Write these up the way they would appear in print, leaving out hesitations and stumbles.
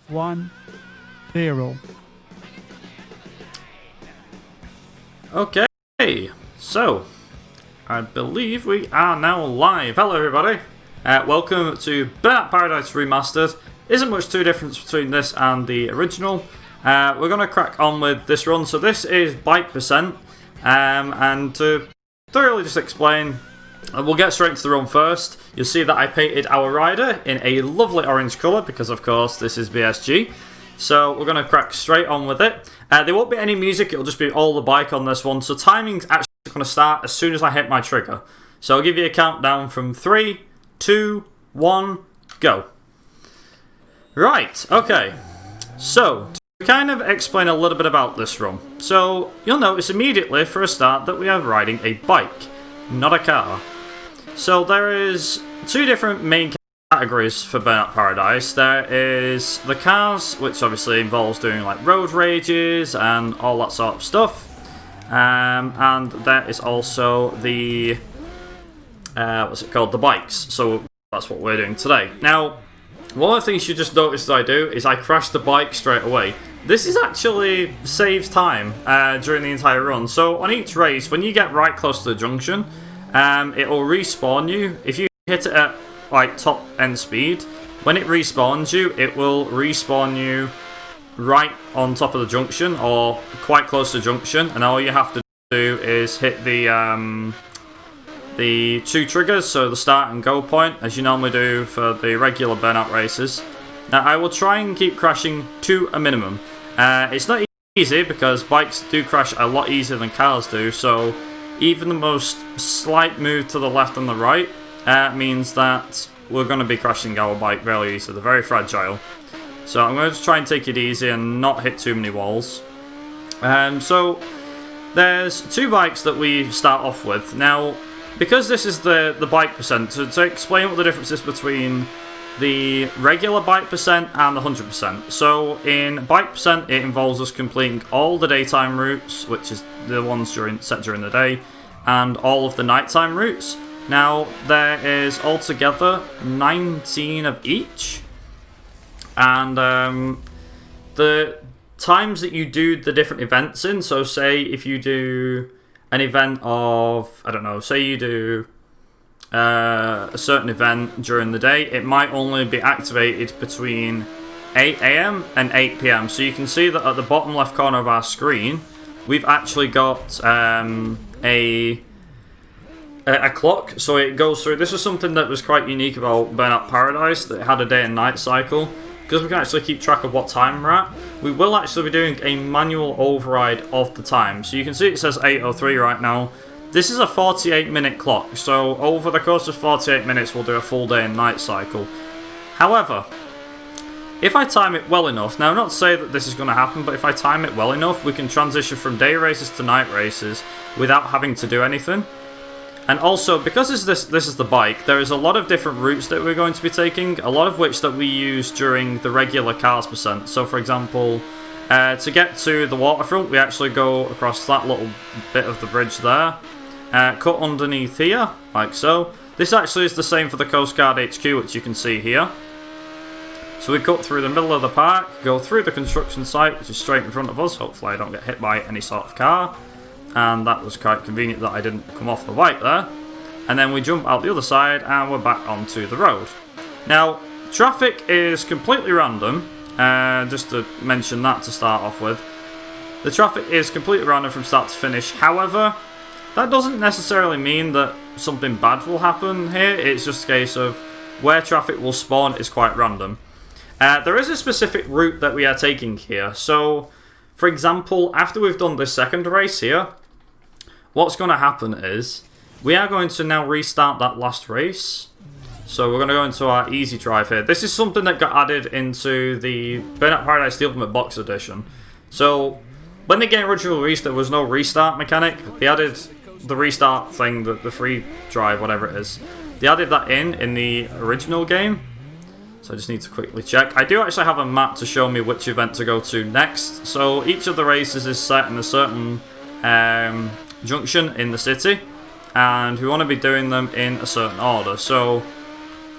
1, 0. Okay, so I believe we are now live. Hello everybody, welcome to Burnout Paradise Remastered. Isn't much too difference between this and the original. We're going to crack on with this run. So this is bike percent, and to thoroughly just explain, we'll get straight to the run first. You'll see that I painted our rider in a lovely orange colour because of course this is BSG. So we're going to crack straight on with it. There won't be any music, it'll just be all the bike on this one. So timing's actually going to start as soon as I hit my trigger. So I'll give you a countdown from 3, 2, 1, go. Right, okay. So, to kind of explain a little bit about this run. So, you'll notice immediately for a start that we are riding a bike, not a car. So there is two different main categories for Burnout Paradise. There is the cars, which obviously involves doing like road rages and all that sort of stuff. And there is also the the bikes. So that's what we're doing today. Now, one of the things you just noticed that I do is I crash the bike straight away. This is actually saves time during the entire run. So on each race, when you get right close to the junction, it will respawn you. If you hit it at like top end speed, when it respawns you, it will respawn you right on top of the junction or quite close to the junction, and all you have to do is hit the two triggers, so the start and go point, as you normally do for the regular Burnout races. Now I will try and keep crashing to a minimum. It's not easy because bikes do crash a lot easier than cars do, so even the most slight move to the left and the right means that we're going to be crashing our bike really easily. They're very fragile. So I'm going to try and take it easy and not hit too many walls. So there's two bikes that we start off with. Now, because this is the bike percent, to explain what the difference is between the regular bike percent and the 100%. So in bike percent, it involves us completing all the daytime routes, which is the ones set during the day, and all of the nighttime routes. Now, there is altogether 19 of each, and the times that you do the different events in, so say if you do an event of, I don't know, say you do a certain event during the day, it might only be activated between 8 AM and 8 PM. So you can see that at the bottom left corner of our screen, we've actually got a clock, so it goes through. This was something that was quite unique about Burnout Paradise, that it had a day and night cycle, because we can actually keep track of what time we're at. We will actually be doing a manual override of the time, so you can see it says 8:03 right now. This is a 48-minute clock, so over the course of 48 minutes we'll do a full day and night cycle. However, if I time it well enough, now not to say that this is going to happen, but if I time it well enough, we can transition from day races to night races without having to do anything. And also, because this is the bike, there is a lot of different routes that we're going to be taking, a lot of which that we use during the regular cars percent. So for example, to get to the waterfront, we actually go across that little bit of the bridge there, cut underneath here, like so. This actually is the same for the Coast Guard HQ, which you can see here. So we cut through the middle of the park, go through the construction site, which is straight in front of us. Hopefully I don't get hit by any sort of car. And that was quite convenient that I didn't come off the bike there. And then we jump out the other side and we're back onto the road. Now, traffic is completely random, just to mention that to start off with. The traffic is completely random from start to finish. However, that doesn't necessarily mean that something bad will happen here. It's just a case of where traffic will spawn is quite random. There is a specific route that we are taking here. So, for example, after we've done this second race here, what's going to happen is we are going to now restart that last race. So we're going to go into our easy drive here. This is something that got added into the Burnout Paradise The Ultimate Box Edition. So when the game originally released, there was no restart mechanic. They added the restart thing, the free drive, whatever it is. They added that in the original game. So I just need to quickly check. I do actually have a map to show me which event to go to next. So each of the races is set in a certain junction in the city, and we want to be doing them in a certain order. So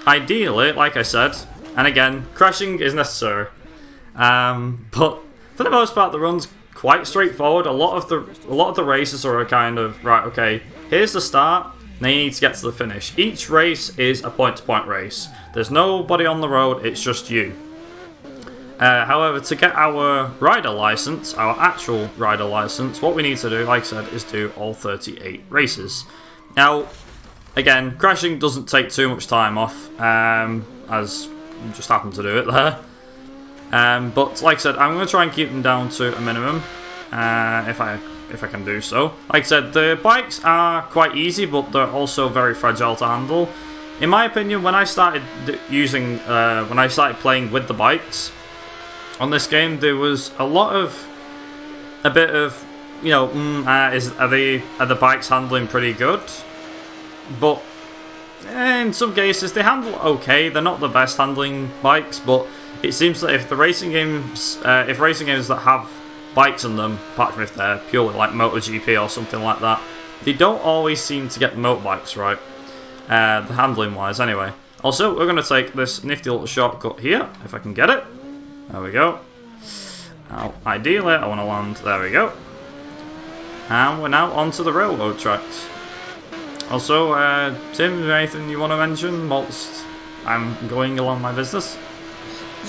ideally, like I said, and again, crashing is necessary. But for the most part, the run's quite straightforward. A lot of the races are a kind of right. Okay, here's the start. Now you need to get to the finish. Each race is a point-to-point race. There's nobody on the road. It's just you. However, to get our rider license, our actual rider license, what we need to do, like I said, is do all 38 races. Now, again, crashing doesn't take too much time off, as you just happen to do it there. But like I said, I'm going to try and keep them down to a minimum, if I can do so. Like I said, the bikes are quite easy, but they're also very fragile to handle. In my opinion, when I started playing with the bikes on this game, there was a bit of, you know, are the bikes handling pretty good? But in some cases they handle okay. They're not the best handling bikes, but it seems that if racing games that have bikes in them, apart from if they're purely like MotoGP or something like that, they don't always seem to get the motorbikes right, the handling wise anyway. Also, we're going to take this nifty little shortcut here, if I can get it. There we go. Now, ideally, I want to land. There we go. And we're now onto the railroad tracks. Also, Tim, is there anything you want to mention whilst I'm going along my business?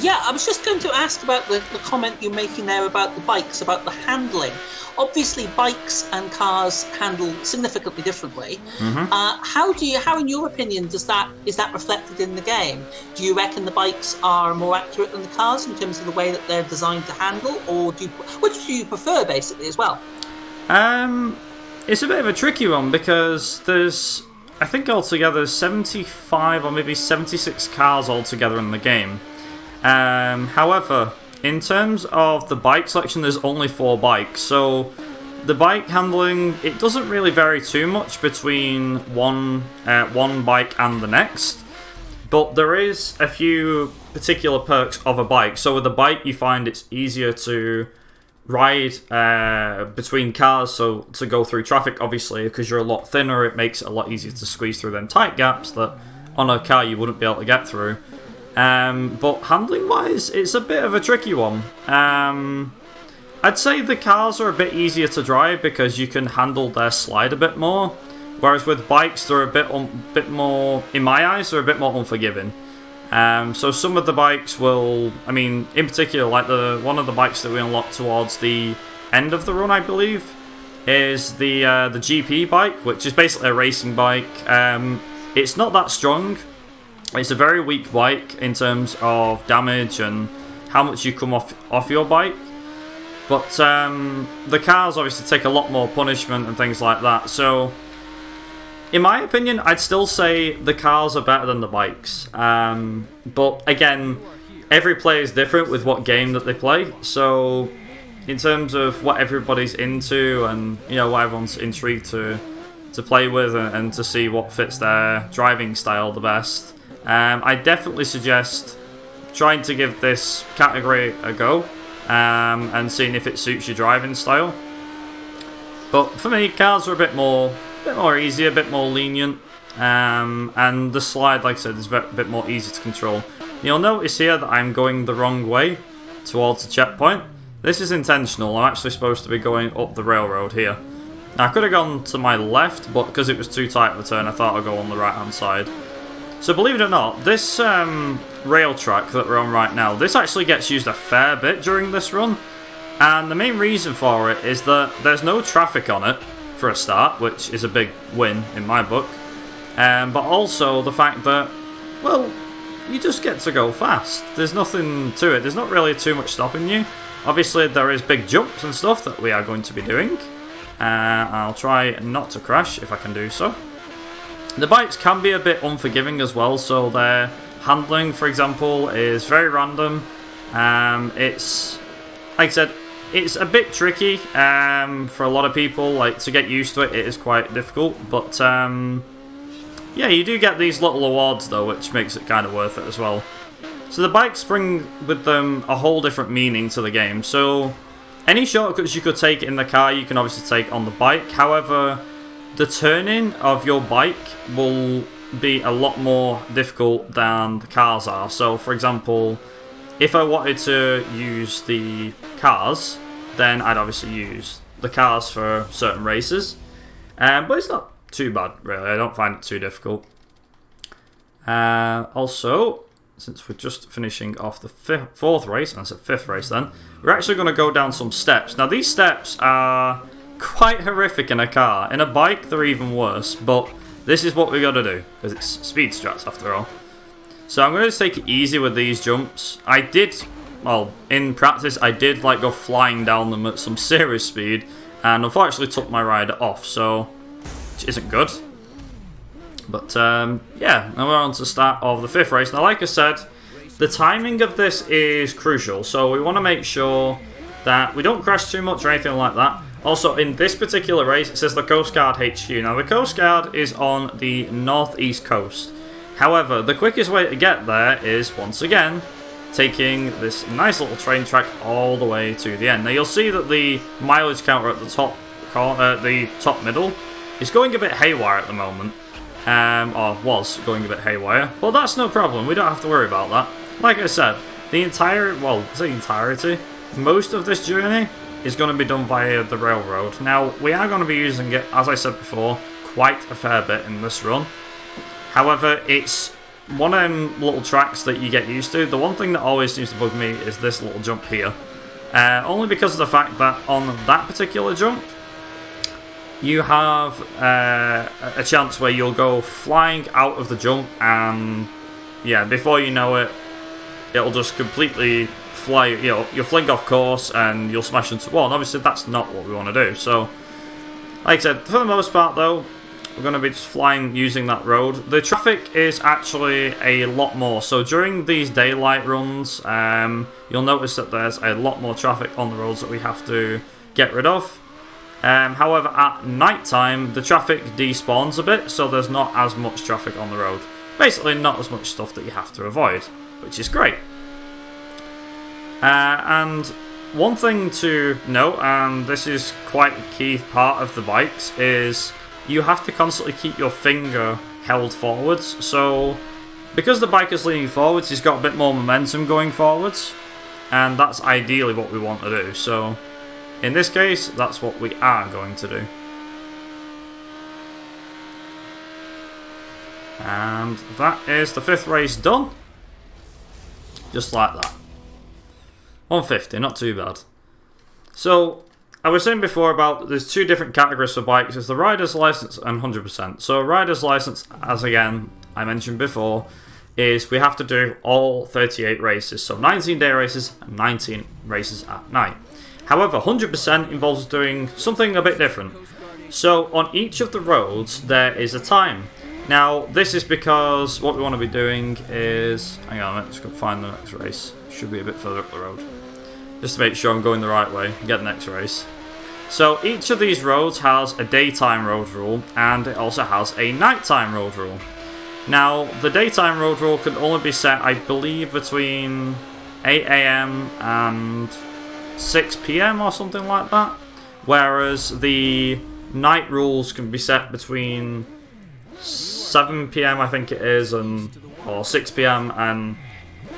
Yeah, I was just going to ask about the comment you're making there about the bikes, about the handling. Obviously, bikes and cars handle significantly differently. Mm-hmm. How, in your opinion, is that reflected in the game? Do you reckon the bikes are more accurate than the cars in terms of the way that they're designed to handle, or which do you prefer, basically, as well? It's a bit of a tricky one because there's, I think altogether 75 or maybe 76 cars altogether in the game. However, in terms of the bike selection, there's only 4 bikes, so the bike handling, it doesn't really vary too much between one bike and the next, but there is a few particular perks of a bike. So with a bike, you find it's easier to ride between cars, so to go through traffic, obviously, because you're a lot thinner, it makes it a lot easier to squeeze through them tight gaps that on a car you wouldn't be able to get through. But handling wise, it's a bit of a tricky one. I'd say the cars are a bit easier to drive because you can handle their slide a bit more, whereas with bikes they're a bit more, in my eyes, they're a bit more unforgiving. So some of the bikes will, I mean, in particular, like one of the bikes that we unlocked towards the end of the run, I believe, is the GP bike, which is basically a racing bike. It's not that strong. It's a very weak bike in terms of damage and how much you come off your bike. But the cars obviously take a lot more punishment and things like that. So, in my opinion, I'd still say the cars are better than the bikes. But again, every player is different with what game that they play. So, in terms of what everybody's into and, you know, what everyone's intrigued to play with and to see what fits their driving style the best, I definitely suggest trying to give this category a go and seeing if it suits your driving style. But for me, cars are a bit more easy, a bit more lenient, and the slide, like I said, is a bit more easy to control. You'll notice here that I'm going the wrong way towards the checkpoint. This is intentional. I'm actually supposed to be going up the railroad here. Now, I could have gone to my left, but because it was too tight of a turn, I thought I'd go on the right hand side. So believe it or not, this rail track that we're on right now, this actually gets used a fair bit during this run. And the main reason for it is that there's no traffic on it, for a start, which is a big win in my book. But also the fact that, well, you just get to go fast. There's nothing to it. There's not really too much stopping you. Obviously, there is big jumps and stuff that we are going to be doing. I'll try not to crash if I can do so. The bikes can be a bit unforgiving as well, so their handling, for example, is very random. It's, like I said, it's a bit tricky for a lot of people. Like, to get used to it, it is quite difficult. But yeah, you do get these little awards though, which makes it kind of worth it as well. So the bikes bring with them a whole different meaning to the game. So any shortcuts you could take in the car, you can obviously take on the bike. However, the turning of your bike will be a lot more difficult than the cars are. So, for example, if I wanted to use the cars, then I'd obviously use the cars for certain races. But it's not too bad, really. I don't find it too difficult. Also, since we're just finishing off the fourth race, and that's a fifth race then, we're actually going to go down some steps. Now, these steps are quite horrific in a car. In a bike, they're even worse, but this is what we got to do, because it's speed strats after all. So I'm going to take it easy with these jumps. I did, well, in practice, I did like go flying down them at some serious speed, and unfortunately took my rider off, so, which isn't good. But, yeah, now we're on to the start of the fifth race. Now, like I said, the timing of this is crucial, so we want to make sure that we don't crash too much or anything like that. Also, in this particular race, it says the Coast Guard HQ. Now, the Coast Guard is on the northeast coast. However, the quickest way to get there is, once again, taking this nice little train track all the way to the end. Now, you'll see that the mileage counter at the top corner, the top middle, is going a bit haywire at the moment. Or was going a bit haywire. But that's no problem, we don't have to worry about that. Like I said, the entirety, most of this journey is going to be done via the railroad. Now, we are going to be using it, as I said before, quite a fair bit in this run. However, it's one of them little tracks that you get used to. The one thing that always seems to bug me is this little jump here. Only because of the fact that on that particular jump, you have a chance where you'll go flying out of the jump, and yeah, before you know it, it'll just completely fly, you'll fling off course and you'll smash into wall. And obviously that's not what we want to do. So, like I said, for the most part though, we're going to be just flying using that road. The traffic is actually a lot more. So during these daylight runs, you'll notice that there's a lot more traffic on the roads that we have to get rid of. However, at night time, the traffic despawns a bit, so there's not as much traffic on the road. Basically, not as much stuff that you have to avoid, which is great. And one thing to note, and this is quite a key part of the bikes, is you have to constantly keep your finger held forwards. So, because the bike is leaning forwards, he's got a bit more momentum going forwards, and that's ideally what we want to do. So, in this case, that's what we are going to do. And that is the fifth race done. Just like that. 150, not too bad. So, I was saying before about there's two different categories for bikes. There's the rider's license and 100%. So, rider's license, as again I mentioned before, is we have to do all 38 races. So, 19-day races and 19 races at night. However, 100% involves doing something a bit different. So, on each of the roads, there is a time. Now, this is because what we want to be doing is... Hang on, let's go find the next race. Should be a bit further up the road. Just to make sure I'm going the right way and get the next race. So, each of these roads has a daytime road rule, and it also has a nighttime road rule. Now, the daytime road rule can only be set, I believe, between 8 AM and 6 PM or something like that, whereas the night rules can be set between 7 PM I think it is, or 6 PM and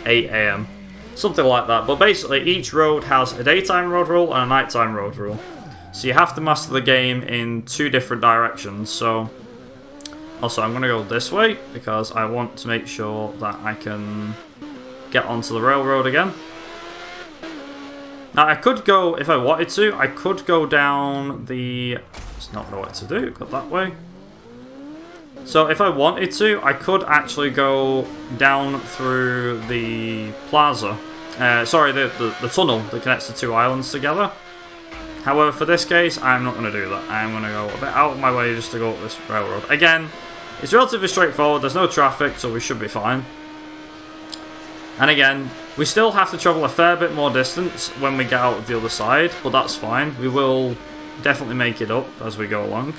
8 AM, something like that. But basically each road has a daytime road rule and a nighttime road rule, so you have to master the game in two different directions. So also I'm going to go this way because I want to make sure that I can get onto the railroad again. Now, I could go, if I wanted to, I could go down the... It's not know what to do, go that way. So, if I wanted to, I could actually go down through the plaza. The tunnel that connects the two islands together. However, for this case, I'm not going to do that. I'm going to go a bit out of my way just to go up this railroad. Again, it's relatively straightforward, there's no traffic, so we should be fine. And again, we still have to travel a fair bit more distance when we get out of the other side, but that's fine. We will definitely make it up as we go along.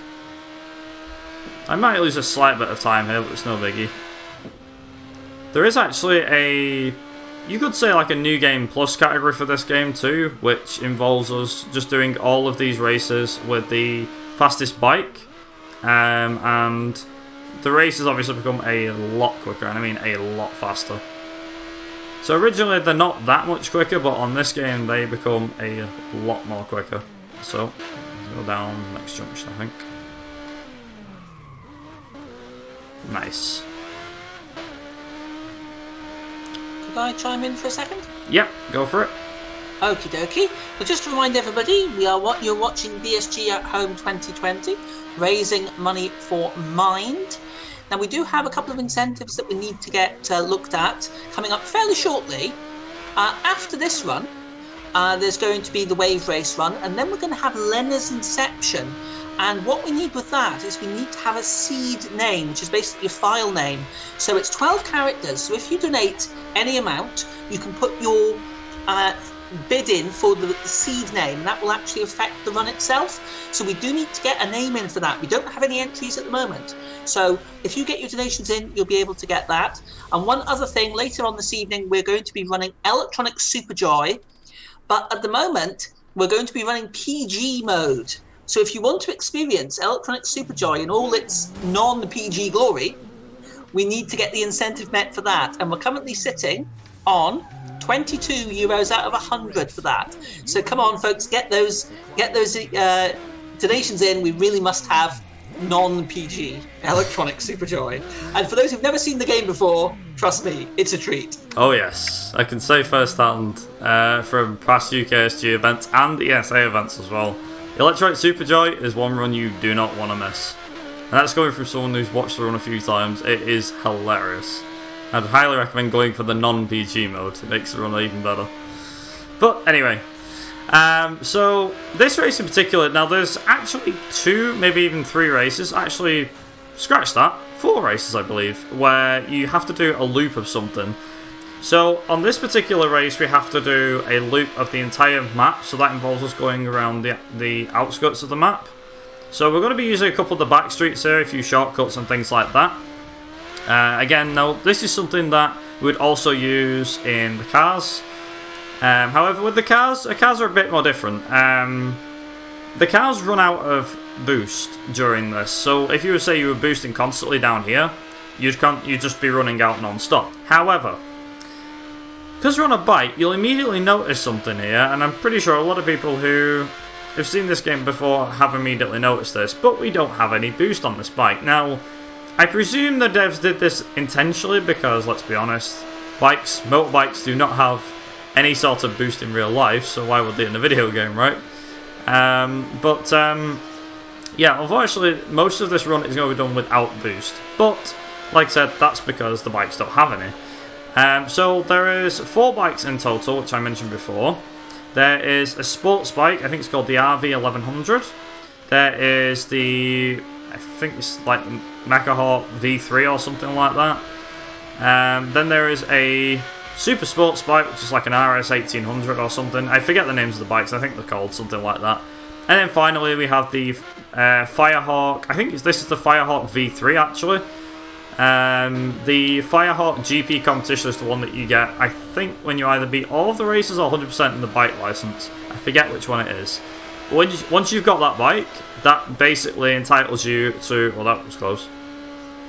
I might lose a slight bit of time here, but it's no biggie. There is actually a, you could say like a New Game Plus category for this game too, which involves us just doing all of these races with the fastest bike. And the races obviously become a lot quicker, and I mean a lot faster. So originally they're not that much quicker, but on this game they become a lot more quicker. So, go down next junction, I think. Nice. Could I chime in for a second? Yep, go for it. Okie dokie. Well, just to remind everybody, you're watching BSG at Home 2020, raising money for Mind. Now, we do have a couple of incentives that we need to get looked at coming up fairly shortly. After this run, there's going to be the Wave Race run, and then we're going to have Lena's Inception. And what we need with that is we need to have a seed name, which is basically a file name. So it's 12 characters. So if you donate any amount, you can put your bid in for the seed name. That will actually affect the run itself. So we do need to get a name in for that. We don't have any entries at the moment. So if you get your donations in, you'll be able to get that. And one other thing, later on this evening, we're going to be running Electronic Superjoy. But at the moment, we're going to be running PG mode. So if you want to experience Electronic Superjoy in all its non-PG glory, we need to get the incentive met for that. And we're currently sitting on €22 out of 100 for that. So come on, folks, get those donations in. We really must have non-PG Electronic Superjoy. And for those who've never seen the game before, trust me, it's a treat. Oh yes, I can say firsthand from past UKSG events and ESA events as well. Electronic Superjoy is one run you do not want to miss. And that's going from someone who's watched the run a few times. It is hilarious. I'd highly recommend going for the non-PG mode. It makes the run even better. But anyway, so this race in particular, now there's actually 2, maybe even 3 races. Actually, scratch that, 4 races I believe, where you have to do a loop of something. So on this particular race we have to do a loop of the entire map, so that involves us going around the outskirts of the map. So we're going to be using a couple of the back streets here, a few shortcuts and things like that. Again, now this is something that we'd also use in the cars. However, with the cars are a bit more different. The cars run out of boost during this, so if you would say you were boosting constantly down here, you'd just be running out non-stop. However, because you're on a bike, you'll immediately notice something here, and I'm pretty sure a lot of people who have seen this game before have immediately noticed this, but we don't have any boost on this bike. Now, I presume the devs did this intentionally because, let's be honest, motorbikes do not have any sort of boost in real life, so why would they in a video game, right? Yeah, unfortunately, most of this run is going to be done without boost, but, like I said, that's because the bikes don't have any. So there is 4 bikes in total, which I mentioned before. There is a sports bike, I think it's called the RV1100. There is the, I think it's like Mechahawk V3 or something like that. Then there is a super sports bike, which is like an RS1800 or something. I forget the names of the bikes, I think they're called something like that. And then finally we have the Firehawk, I think this is the Firehawk V3 actually. The Firehawk GP competition is the one that you get, I think, when you either beat all of the races or 100% in the bike license. I forget which one it is. But once you've got that bike, that basically entitles you to... Well, that was close.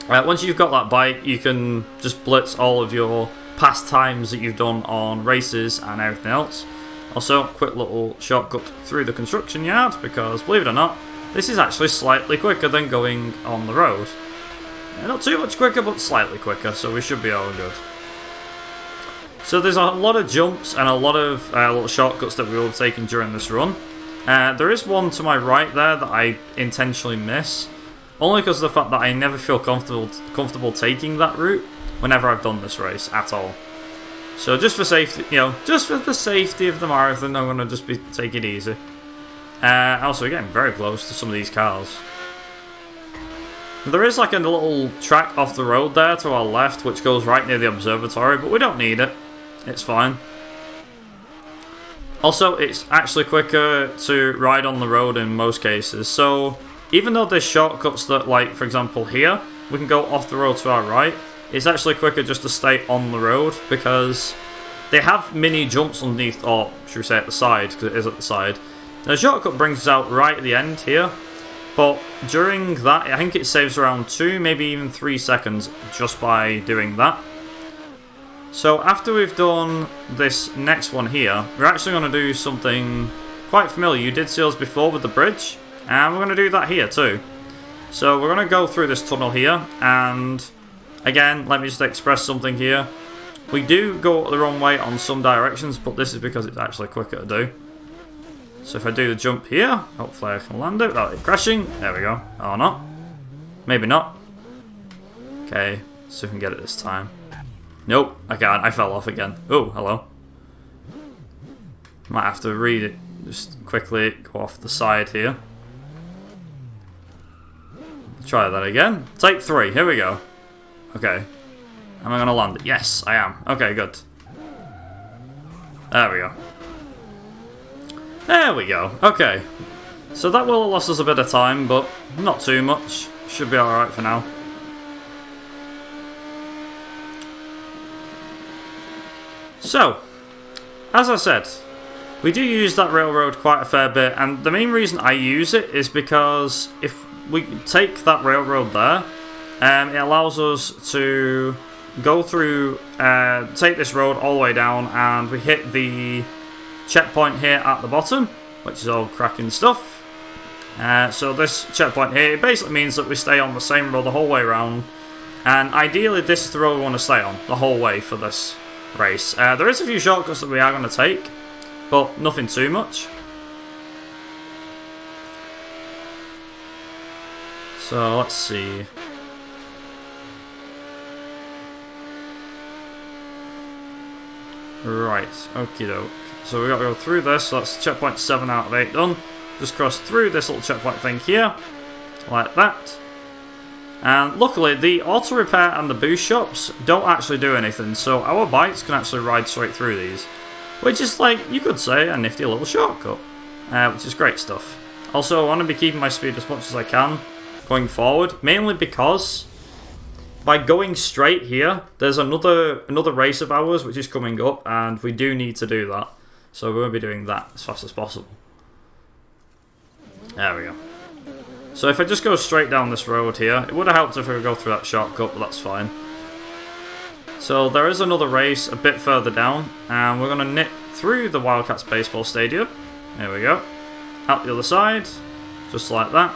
Once you've got that bike, you can just blitz all of your past times that you've done on races and everything else. Also, quick little shortcut through the construction yard, because, believe it or not, this is actually slightly quicker than going on the road. Not too much quicker, but slightly quicker, so we should be all good. So there's a lot of jumps and a lot of little shortcuts that we will be taking during this run. There is one to my right there that I intentionally miss, only because of the fact that I never feel comfortable taking that route whenever I've done this race at all. So just for safety, just for the safety of the marathon, I'm going to just take it easy. Also, again, very close to some of these cars. There is like a little track off the road there to our left, which goes right near the observatory, but we don't need it. It's fine. Also, it's actually quicker to ride on the road in most cases. So, even though there's shortcuts that, like, for example, here, we can go off the road to our right, it's actually quicker just to stay on the road, because they have mini jumps underneath, or should we say at the side, because it is at the side. The shortcut brings us out right at the end here. But during that, I think it saves around 2, maybe even 3 seconds just by doing that. So after we've done this next one here, we're actually going to do something quite familiar. You did see us before with the bridge, and we're going to do that here too. So we're going to go through this tunnel here, and again, let me just express something here. We do go the wrong way on some directions, but this is because it's actually quicker to do. So if I do the jump here, hopefully I can land it without it crashing. There we go. Or not. Maybe not. Okay, see if we can get it this time. Nope, I can't. I fell off again. Oh, hello. Might have to read it. Just quickly go off the side here. Try that again. Take 3. Here we go. Okay. Am I going to land it? Yes, I am. Okay, good. There we go. There we go. Okay. So that will have lost us a bit of time, but not too much. Should be alright for now. So, as I said, we do use that railroad quite a fair bit, and the main reason I use it is because if we take that railroad there, it allows us to go through, take this road all the way down, and we hit the checkpoint here at the bottom, which is all cracking stuff. So this checkpoint here, it basically means that we stay on the same road the whole way around, and ideally this is the road we want to stay on the whole way for this race. There is a few shortcuts that we are going to take, but nothing too much. So let's see. Right, okie doke. So we got to go through this, so that's checkpoint 7 out of 8 done. Just cross through this little checkpoint thing here, like that. And luckily, the auto repair and the boost shops don't actually do anything, so our bikes can actually ride straight through these. Which is, like, you could say, a nifty little shortcut, which is great stuff. Also, I want to be keeping my speed as much as I can going forward, mainly because by going straight here, there's another race of ours which is coming up, and we do need to do that. So we're going to be doing that as fast as possible. There we go. So if I just go straight down this road here, it would have helped if I could go through that shortcut, but that's fine. So there is another race a bit further down, and we're going to nip through the Wildcats baseball stadium. There we go. Out the other side, just like that.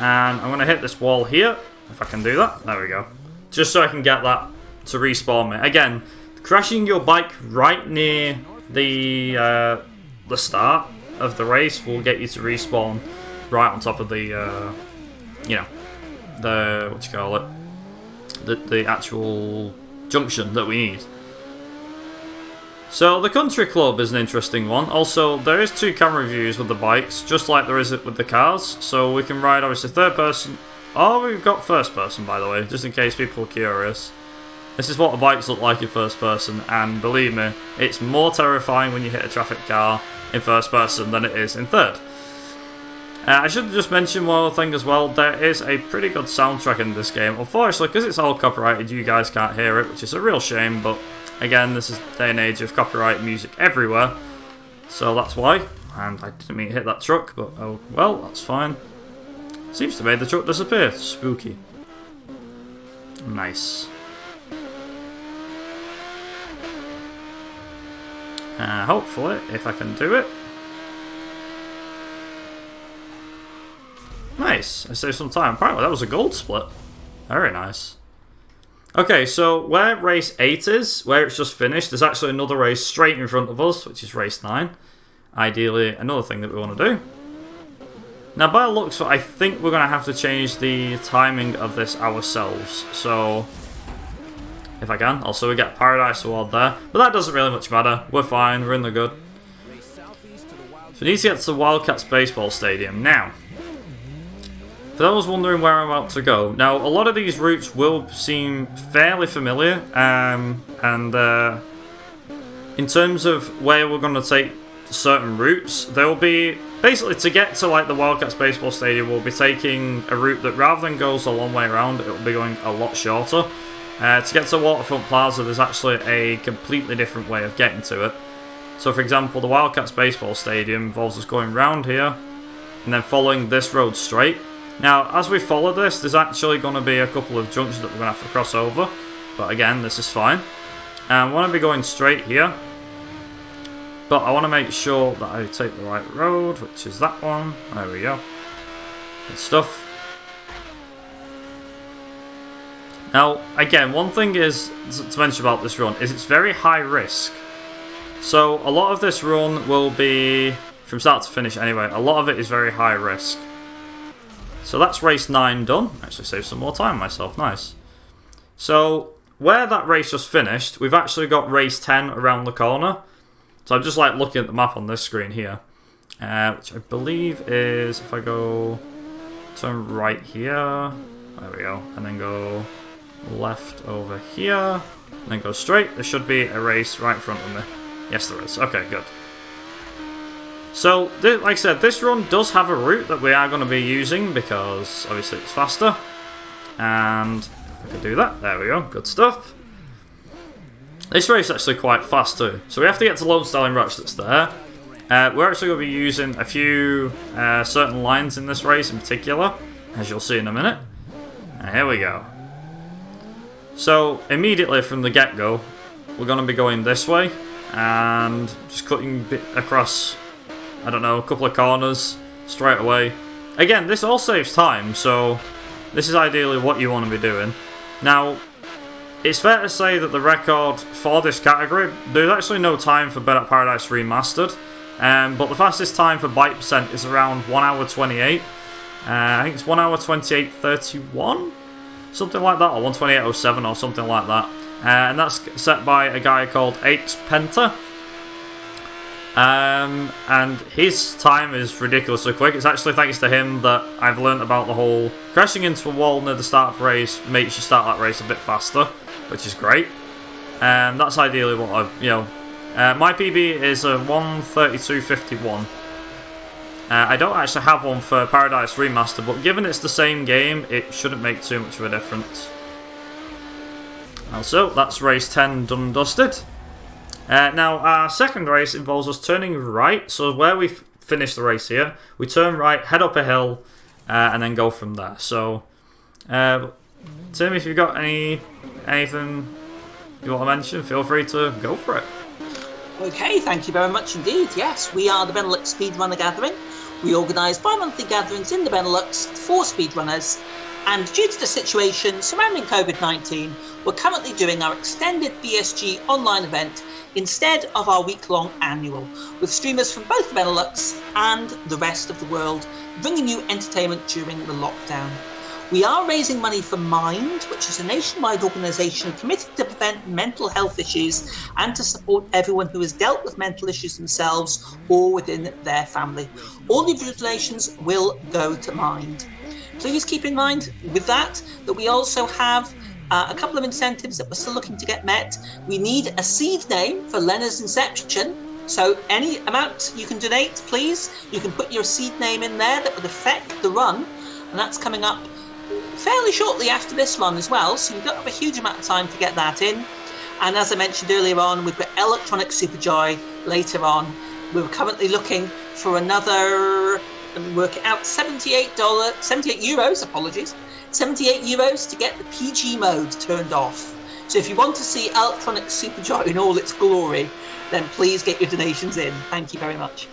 And I'm going to hit this wall here, if I can do that. There we go. Just so I can get that to respawn me. Again, crashing your bike right near the start of the race will get you to respawn right on top of the, you know, the, what you call it, the actual junction that we need. So the country club is an interesting one. Also, there is 2 camera views with the bikes, just like there is with the cars. So we can ride obviously third person. Oh, we've got first person, by the way, just in case people are curious. This is what the bikes look like in first person, and believe me, it's more terrifying when you hit a traffic car in first person than it is in third. I should just mention one other thing as well. There is a pretty good soundtrack in this game. Unfortunately, because it's all copyrighted, you guys can't hear it, which is a real shame, but again, this is the day and age of copyright music everywhere, so that's why. And I didn't mean to hit that truck, but oh well, that's fine. Seems to have made the truck disappear. Spooky. Nice. Hopefully, if I can do it. Nice, I saved some time. Apparently that was a gold split. Very nice. Okay, so where race 8 is, where it's just finished, there's actually another race straight in front of us, which is race 9. Ideally, another thing that we want to do. Now, by the looks of it, I think we're going to have to change the timing of this ourselves. So, if I can. Also, we get Paradise Award there. But that doesn't really much matter. We're fine. We're in the good. So, we need to get to the Wildcats Baseball Stadium. Now, for those wondering where I'm about to go. Now, a lot of these routes will seem fairly familiar. In terms of where we're going to take certain routes, there will be... Basically, to get to like the Wildcats Baseball Stadium, we'll be taking a route that rather than goes a long way around, it will be going a lot shorter. To get to Waterfront Plaza, there's actually a completely different way of getting to it. So, for example, the Wildcats Baseball Stadium involves us going round here, and then following this road straight, Now, as we follow this, there's actually going to be a couple of junctions that we're going to have to cross over. But again, this is fine. And I want to be going straight here. But I want to make sure that I take the right road, which is that one. There we go. Good stuff. Now, again, one thing is to mention about this run is it's very high risk. So a lot of this run will be, from start to finish anyway, a lot of it is very high risk. So that's race 9 done. Actually saved some more time myself, nice. So where that race just finished, we've actually got race 10 around the corner. So I'm just like looking at the map on this screen here. Which I believe is, if I go turn right here, there we go, and then go left over here, and then go straight, there should be a race right in front of me. Yes, there is. Okay, good. So, like I said, this run does have a route that we are going to be using because obviously it's faster. And I can do that. There we go. Good stuff. This race is actually quite fast too. So we have to get to Lone Stallion Rush that's there. We're actually going to be using a few certain lines in this race in particular, as you'll see in a minute. And here we go. So, immediately from the get-go, we're going to be going this way. And just cutting across, I don't know, a couple of corners straight away. Again, this all saves time, so this is ideally what you want to be doing. Now, it's fair to say that the record for this category, there's actually no time for Burnout Paradise Remastered, but the fastest time for bite percent is around 1 hour 28. I think it's 1 hour 28.31? Something like that, or 128.07 or something like that. And that's set by a guy called Apes Penta. And his time is ridiculously quick. It's actually thanks to him that I've learned about the whole crashing into a wall near the start of the race makes you start that race a bit faster, which is great. That's ideally what my PB is a 1:32.51. I don't actually have one for Paradise Remastered, but given it's the same game, it shouldn't make too much of a difference. Also, that's race 10 done and dusted. Now, our second race involves us turning right. So where we finish the race here, we turn right, head up a hill, and then go from there. So, Tim, if you've got anything you want to mention, feel free to go for it. Okay, thank you very much indeed. Yes, we are the Benelux Speedrunner Gathering. We organise bi-monthly gatherings in the Benelux for speedrunners. And due to the situation surrounding COVID-19, we're currently doing our extended BSG online event instead of our week-long annual, with streamers from both the Benelux and the rest of the world bringing you entertainment during the lockdown. We are raising money for Mind, which is a nationwide organisation committed to prevent mental health issues and to support everyone who has dealt with mental issues themselves or within their family. All of your donations will go to Mind. Please keep in mind with that we also have a couple of incentives that we're still looking to get met. We need a seed name for Lena's Inception. So any amount you can donate, please. You can put your seed name in there that would affect the run. And that's coming up fairly shortly after this run as well. So we don't have a huge amount of time to get that in. And as I mentioned earlier on, we've got Electronic Superjoy later on. We're currently looking for another... Let me work it out, 78 euros, apologies, 78 euros to get the PG mode turned off. So if you want to see Electronic Superjoy in all its glory, then please get your donations in. Thank you very much.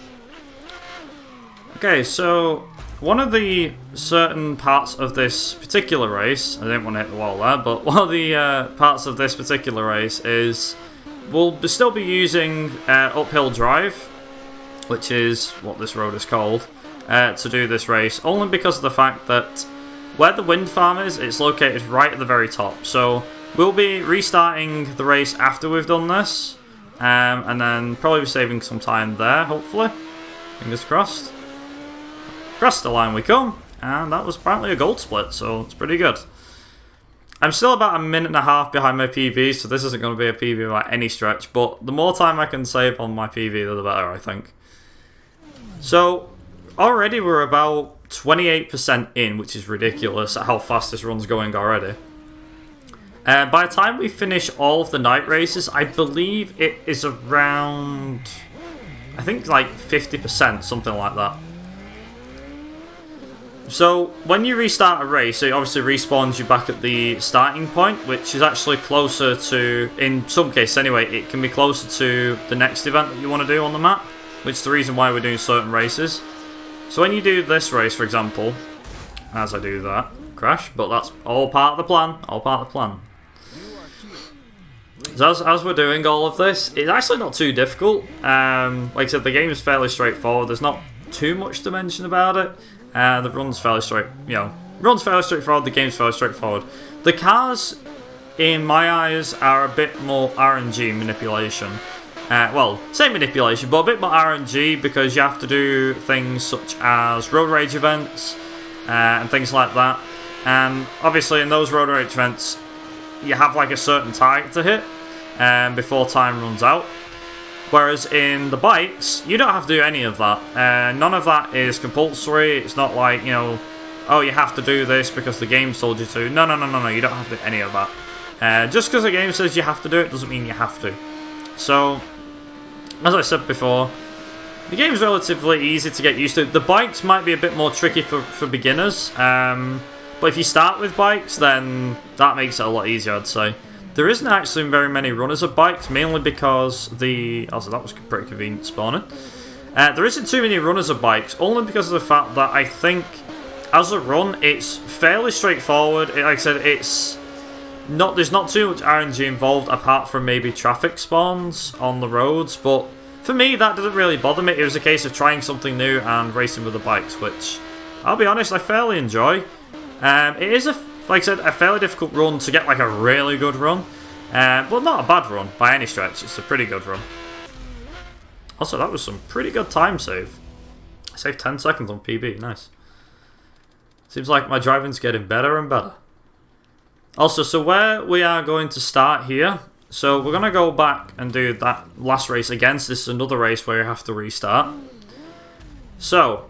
Okay, so one of the certain parts of this particular race, I didn't want to hit the wall there, but one of the parts of this particular race is we'll still be using uphill drive, which is what this road is called. To do this race, only because of the fact that where the wind farm is, it's located right at the very top. So we'll be restarting the race after we've done this, and then probably be saving some time there, hopefully. Fingers crossed. Across the line we come, and that was apparently a gold split, so it's pretty good. I'm still about a minute and a half behind my PB, so this isn't going to be a PB by any stretch, but the more time I can save on my PB, the better, I think. So already we're about 28% in, which is ridiculous at how fast this run's going already. By the time we finish all of the night races, I believe it is around, I think like 50%, something like that. So, when you restart a race, it obviously respawns you back at the starting point, which is actually closer to, in some cases anyway, it can be closer to the next event that you want to do on the map, which is the reason why we're doing certain races. So when you do this race, for example, as I do that, crash, but that's all part of the plan, all part of the plan. So as we're doing all of this, it's actually not too difficult. Like I said, the game is fairly straightforward, there's not too much to mention about it. The run's fairly straightforward, the game's fairly straightforward. The cars, in my eyes, are a bit more RNG manipulation. Well, same manipulation, but a bit more RNG because you have to do things such as road rage events and things like that. And obviously in those road rage events, you have like a certain target to hit before time runs out. Whereas in the bikes, you don't have to do any of that. None of that is compulsory. It's not like, you know, oh, you have to do this because the game told you to. No, you don't have to do any of that. Just because the game says you have to do it doesn't mean you have to. So, as I said before, the game's relatively easy to get used to. The bikes might be a bit more tricky for beginners. But if you start with bikes, then that makes it a lot easier, I'd say. There isn't actually very many runners of bikes, mainly because also that was pretty convenient spawning. There isn't too many runners of bikes, only because of the fact that I think as a run, it's fairly straightforward. Like I said, there's not too much RNG involved apart from maybe traffic spawns on the roads, but for me that didn't really bother me. It was a case of trying something new and racing with the bikes, which I'll be honest, I fairly enjoy. It is like I said, a fairly difficult run to get like a really good run. Well, not a bad run by any stretch, it's a pretty good run. Also, that was some pretty good time save. I saved 10 seconds on PB, nice. Seems like my driving's getting better and better. Also, so where we are going to start here, so we're going to go back and do that last race again. So this is another race where you have to restart. So,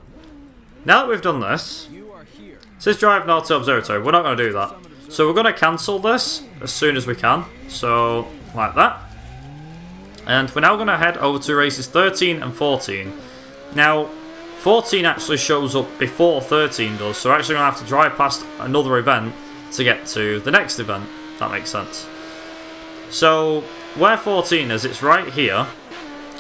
now that we've done this, it says drive north to observatory. We're not going to do that. So we're going to cancel this as soon as we can. So, like that. And we're now going to head over to races 13 and 14. Now, 14 actually shows up before 13 does. So we're actually going to have to drive past another event to get to the next event. If that makes sense. So, where 14 is, it's right here.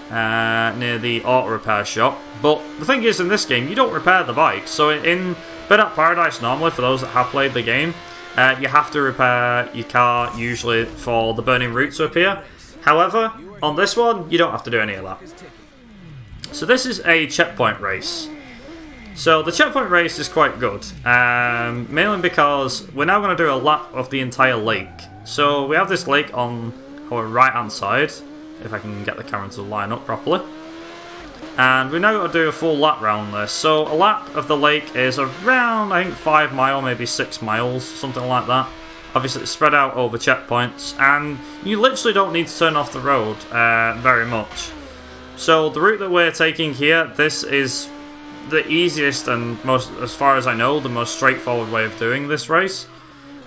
Near the auto repair shop. But the thing is, in this game, you don't repair the bike. So in Burnout Paradise, normally, for those that have played the game, you have to repair your car, usually for the burning route to appear. However, on this one, you don't have to do any of that. So this is a checkpoint race. So the checkpoint race is quite good, mainly because we're now going to do a lap of the entire lake. So we have this lake on our right hand side, if I can get the camera to line up properly. And we're now going to do a full lap round this. So a lap of the lake is around, I think, 5 miles, maybe 6 miles, something like that. Obviously it's spread out over checkpoints, and you literally don't need to turn off the road very much. So the route that we're taking here, this is the easiest and most, as far as I know, the most straightforward way of doing this race.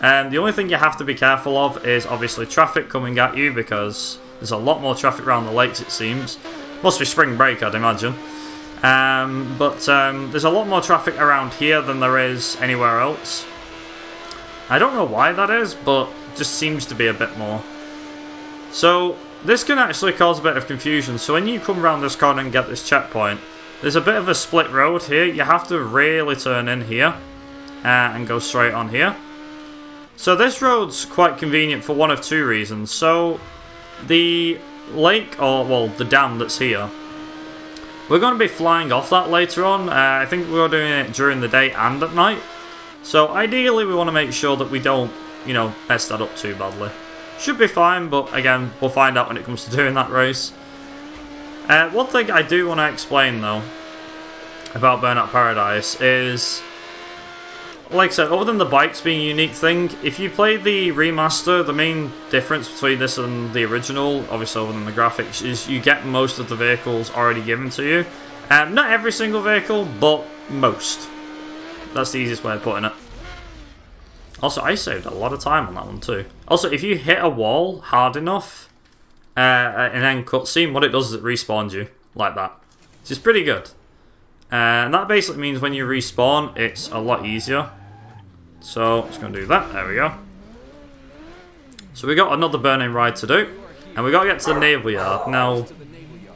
And the only thing you have to be careful of is obviously traffic coming at you, because there's a lot more traffic around the lakes, it seems. Must be spring break, I'd imagine. But there's a lot more traffic around here than there is anywhere else. I don't know why that is, but just seems to be a bit more. So this can actually cause a bit of confusion. So when you come around this corner and get this checkpoint, there's a bit of a split road here. You have to really turn in here and go straight on here. So this road's quite convenient for one of two reasons. So the lake, or well, the dam that's here, we're going to be flying off that later on. I think we're doing it during the day and at night. So ideally we want to make sure that we don't, you know, mess that up too badly. Should be fine, but again, we'll find out when it comes to doing that race. One thing I do want to explain though about Burnout Paradise is, like I said, other than the bikes being a unique thing, if you play the remaster, the main difference between this and the original, obviously other than the graphics, is you get most of the vehicles already given to you. Not every single vehicle, but most. That's the easiest way of putting it. Also, I saved a lot of time on that one too. Also, if you hit a wall hard enough, and then cutscene, what it does is it respawns you, like that. Which is pretty good. And that basically means when you respawn, it's a lot easier. So, I'm just going to do that. There we go. So we got another burning ride to do. And we got to get to the naval yard. Now,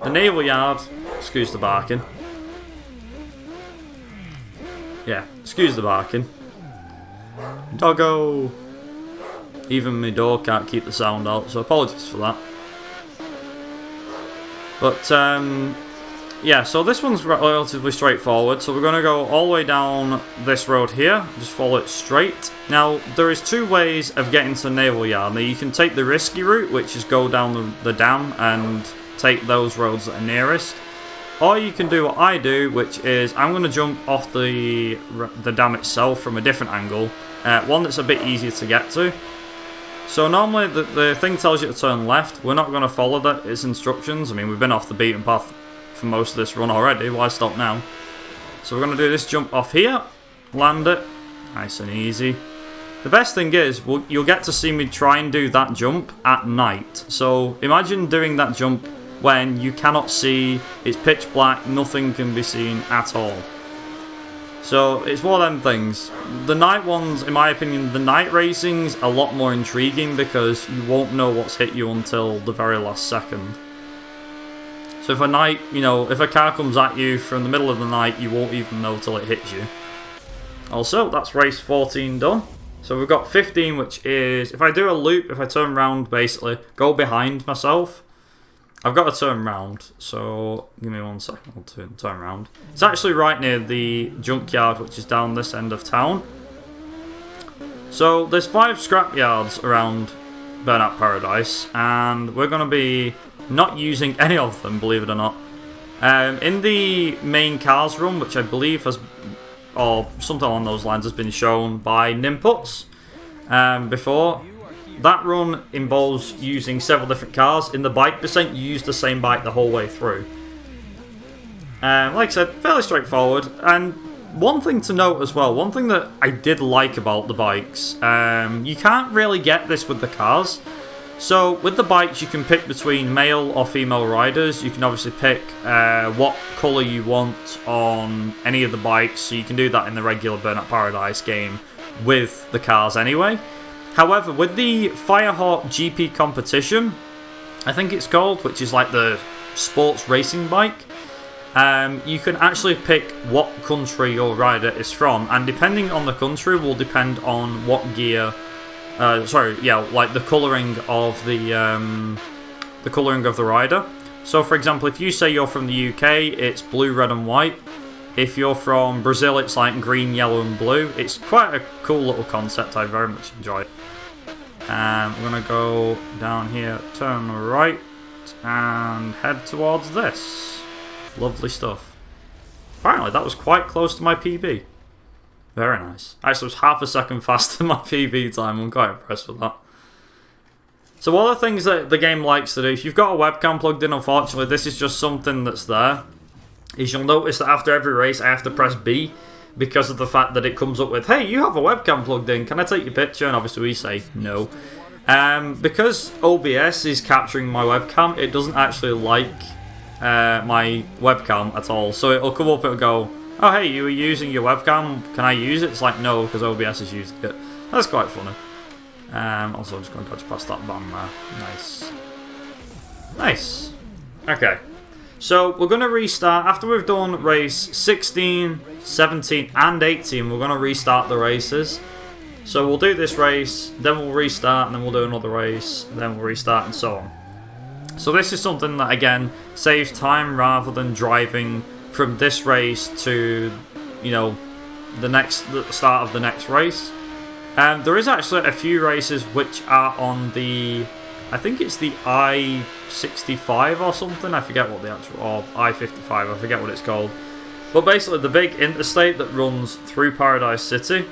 the naval yard... Excuse the barking. Yeah, excuse the barking. Doggo! Even my door can't keep the sound out, so apologies for that. But, yeah, so this one's relatively straightforward. So we're going to go all the way down this road here. Just follow it straight. Now, there is two ways of getting to the naval yard. Now, you can take the risky route, which is go down the dam and take those roads that are nearest. Or you can do what I do, which is I'm going to jump off the dam itself from a different angle. One that's a bit easier to get to. So normally the thing tells you to turn left. We're not going to follow its instructions. I mean, we've been off the beaten path for most of this run already. Why stop now? So we're going to do this jump off here. Land it. Nice and easy. The best thing is, you'll get to see me try and do that jump at night. So imagine doing that jump when you cannot see, it's pitch black, nothing can be seen at all. So it's one of them things. The night ones, in my opinion, the night racing's a lot more intriguing because you won't know what's hit you until the very last second. So if a night, if a car comes at you from the middle of the night, you won't even know till it hits you. Also, that's race 14 done. So we've got 15, which is, if I do a loop, if I turn around, basically, go behind myself, I've got to turn around, so give me 1 second, I'll turn around. It's actually right near the junkyard, which is down this end of town. So there's 5 scrapyards around Burnout Paradise, and we're going to be not using any of them, believe it or not. In the main cars room, which I believe has, or something along those lines, has been shown by Nimputs before. That run involves using several different cars. In the bike percent, you use the same bike the whole way through. Like I said, fairly straightforward. And one thing to note as well, one thing that I did like about the bikes, you can't really get this with the cars. So with the bikes, you can pick between male or female riders. You can obviously pick what colour you want on any of the bikes. So you can do that in the regular Burnout Paradise game with the cars anyway. However, with the Firehawk GP competition, I think it's called, which is like the sports racing bike, you can actually pick what country your rider is from, and depending on the country will depend on what gear, like the colouring of the colouring of the rider. So for example, if you say you're from the UK, it's blue, red and white. If you're from Brazil, it's like green, yellow and blue. It's quite a cool little concept. I very much enjoy it. We're going to go down here, turn right, and head towards this. Lovely stuff. Apparently, that was quite close to my PB. Very nice. Actually, it was half a second faster than my PB time. I'm quite impressed with that. So one of the things that the game likes to do, if you've got a webcam plugged in, unfortunately, this is just something that's there, is you'll notice that after every race I have to press B because of the fact that it comes up with, hey, you have a webcam plugged in, can I take your picture? And obviously we say no. Because OBS is capturing my webcam, it doesn't actually like my webcam at all. So it'll come up, it'll go, oh hey, you were using your webcam, can I use it? It's like, no, because OBS is using it. That's quite funny. Also, I'm just going to dodge past that van there. Nice. Nice. Okay. So, we're going to restart. After we've done race 16, 17, and 18, we're going to restart the races. So, we'll do this race, then we'll restart, and then we'll do another race, then we'll restart, and so on. So, this is something that, again, saves time rather than driving from this race to, the start of the next race. There is actually a few races which are on the, I think it's the I-65 or something, I forget what the actual, or I-55, I forget what it's called. But basically the big interstate that runs through Paradise City.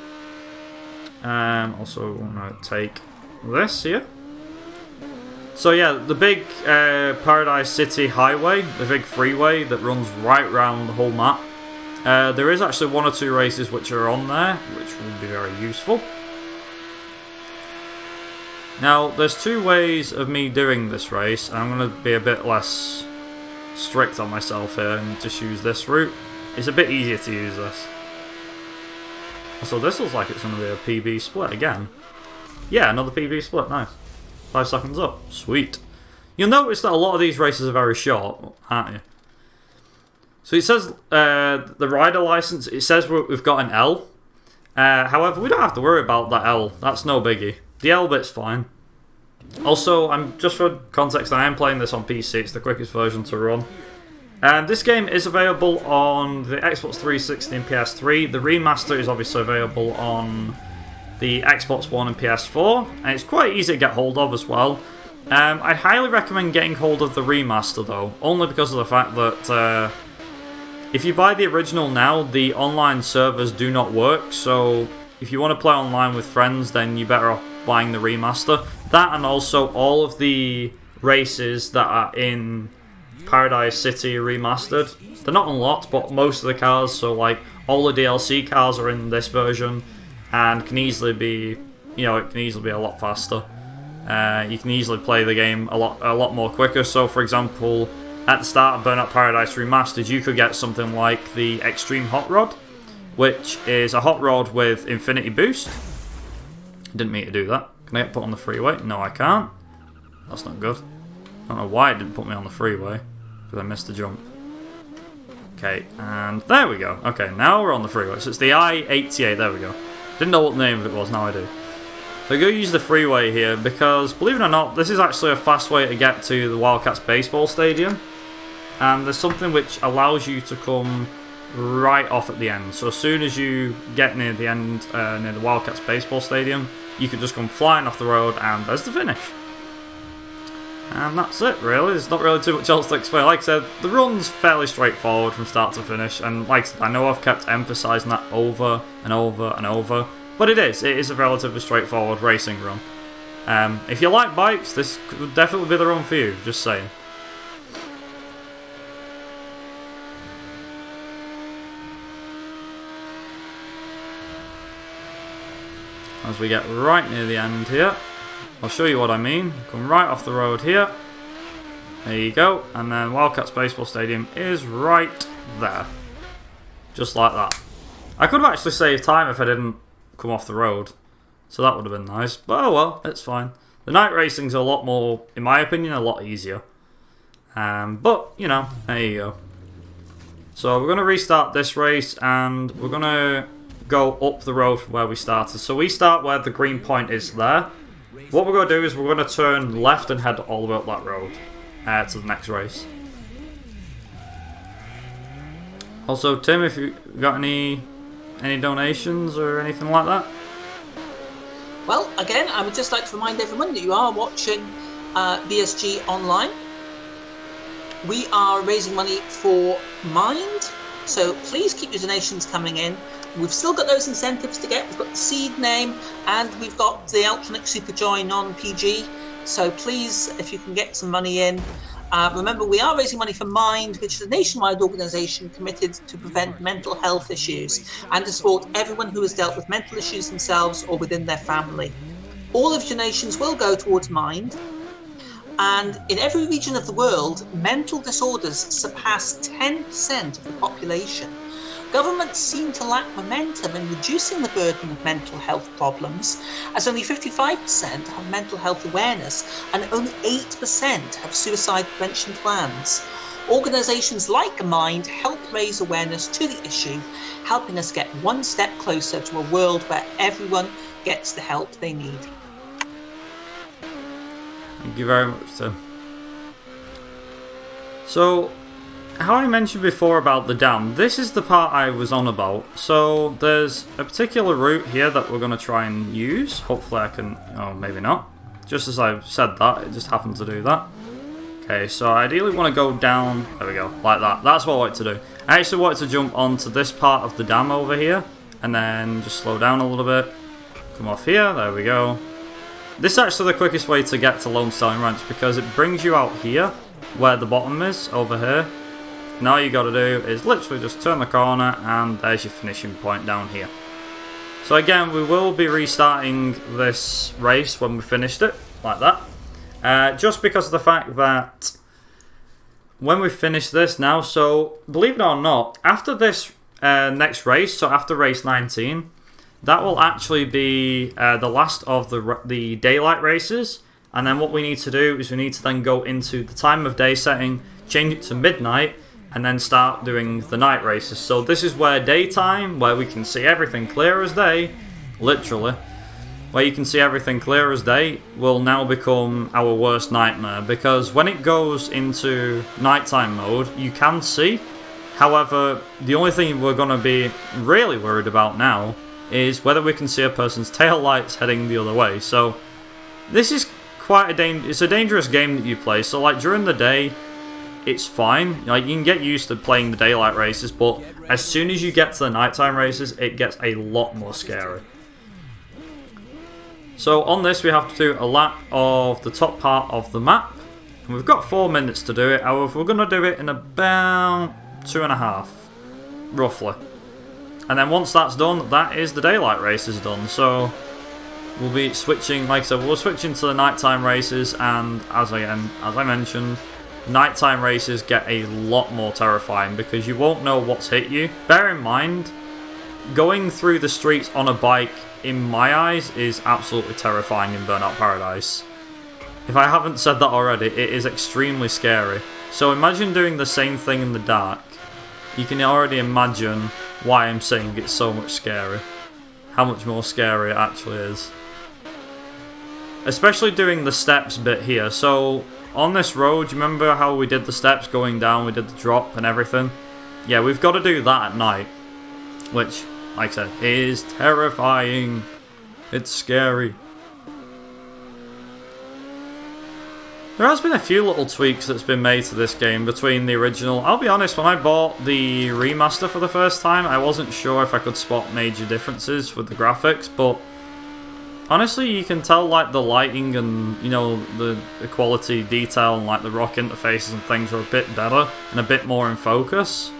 Also, I'm going to take this here. So yeah, the big Paradise City highway, the big freeway that runs right around the whole map. There is actually one or two races which are on there, which will be very useful. Now, there's two ways of me doing this race. I'm going to be a bit less strict on myself here and just use this route. it's a bit easier to use this. So this looks like it's going to be a PB split again. Yeah, another PB split, nice. 5 seconds up, sweet. You'll notice that a lot of these races are very short, aren't you? So it says the rider license, it says we've got an L. However, we don't have to worry about that L, that's no biggie. The L bit's fine. Also, just for context, I am playing this on PC, it's the quickest version to run. This game is available on the Xbox 360 and PS3. The remaster is obviously available on the Xbox One and PS4, and it's quite easy to get hold of as well. I highly recommend getting hold of the remaster though, only because of the fact that if you buy the original now, the online servers do not work, so if you want to play online with friends, then you're better off buying the remaster. That, and also all of the races that are in Paradise City Remastered, they're not unlocked, but most of the cars, so like all the DLC cars are in this version, and can easily be, it can easily be a lot faster. You can easily play the game a lot more quicker. So for example, at the start of Burnout Paradise Remastered, you could get something like the Extreme Hot Rod, which is a hot rod with infinity boost. Didn't mean to do that. Can I get put on the freeway? No, I can't. That's not good. I don't know why it didn't put me on the freeway, because I missed the jump. Okay, and there we go. Okay, now we're on the freeway. So it's the I-88, there we go. Didn't know what the name of it was, now I do. So I'm going to use the freeway here, because, believe it or not, this is actually a fast way to get to the Wildcats baseball stadium. And there's something which allows you to come right off at the end. So as soon as you get near the end, near the Wildcats baseball stadium, you can just come flying off the road, and there's the finish. And that's it, really. There's not really too much else to explain. Like I said, the run's fairly straightforward from start to finish, and like I said, I know I've kept emphasising that over and over and over, but it is a relatively straightforward racing run. If you like bikes, this could definitely be the run for you, just saying. As we get right near the end here, I'll show you what I mean. Come right off the road here. There you go. And then Wildcats Baseball Stadium is right there. Just like that. I could have actually saved time if I didn't come off the road. So that would have been nice. But oh well, it's fine. The night racing's a lot more, in my opinion, a lot easier. But, there you go. So we're going to restart this race, and we're going to go up the road from where we started. So we start where the green point is there. What we're going to do is we're going to turn left and head all the way up that road to the next race. Also, Tim, if you got any donations or anything like that? Well, again, I would just like to remind everyone that you are watching BSG online. We are raising money for Mind, so please keep your donations coming in. We've still got those incentives to get. We've got the seed name, and we've got the Ultranic Super Joy non-PG. So please, if you can get some money in. Remember, we are raising money for Mind, which is a nationwide organisation committed to prevent mental health issues and to support everyone who has dealt with mental issues themselves or within their family. All of donations will go towards Mind. And in every region of the world, mental disorders surpass 10% of the population. Governments seem to lack momentum in reducing the burden of mental health problems, as only 55% have mental health awareness and only 8% have suicide prevention plans. Organisations like Mind help raise awareness to the issue, helping us get one step closer to a world where everyone gets the help they need. Thank you very much, Tim. So, how I mentioned before about the dam, this is the part I was on about. So there's a particular route here that we're going to try and use. Hopefully I can, oh maybe not. Just as I said that, it just happened to do that. Okay, so I ideally want to go down, there we go, like that. That's what I wanted to do. I actually wanted to jump onto this part of the dam over here, and then just slow down a little bit. Come off here, there we go. This is actually the quickest way to get to Lone Stallion Ranch, because it brings you out here, where the bottom is, over here. And all you got to do is literally just turn the corner, and there's your finishing point down here. So again, we will be restarting this race when we finished it, like that. Just because of the fact that when we finish this now, so believe it or not, after this next race, so after race 19, that will actually be the last of the daylight races. And then what we need to do is we need to then go into the time of day setting, change it to midnight, and then start doing the night races. So this is where daytime, where we can see everything clear as day, literally, where you can see everything clear as day, will now become our worst nightmare. Because when it goes into nighttime mode, you can see. However, the only thing we're going to be really worried about now is whether we can see a person's tail lights heading the other way. So this is quite it's a dangerous game that you play. So like during the day, it's fine. Like you can get used to playing the daylight races, but as soon as you get to the nighttime races, it gets a lot more scary. So on this, we have to do a lap of the top part of the map, and we've got 4 minutes to do it. However, we're going to do it in about 2.5, roughly. And then once that's done, that is the daylight races done. So we'll be switching, like I said, we'll switch into the nighttime races, and as I mentioned, nighttime races get a lot more terrifying because you won't know what's hit you. Bear in mind, going through the streets on a bike, in my eyes, is absolutely terrifying in Burnout Paradise. If I haven't said that already, it is extremely scary. So imagine doing the same thing in the dark. You can already imagine why I'm saying it's so much scary. How much more scary it actually is. Especially doing the steps bit here. So on this road, you remember how we did the steps going down, we did the drop and everything? Yeah, we've got to do that at night. Which, like I said, is terrifying. It's scary. There has been a few little tweaks that's been made to this game between the original. I'll be honest, when I bought the remaster for the first time, I wasn't sure if I could spot major differences with the graphics, but honestly, you can tell like the lighting and, you know, the quality detail and like the rock interfaces and things are a bit better and a bit more in focus.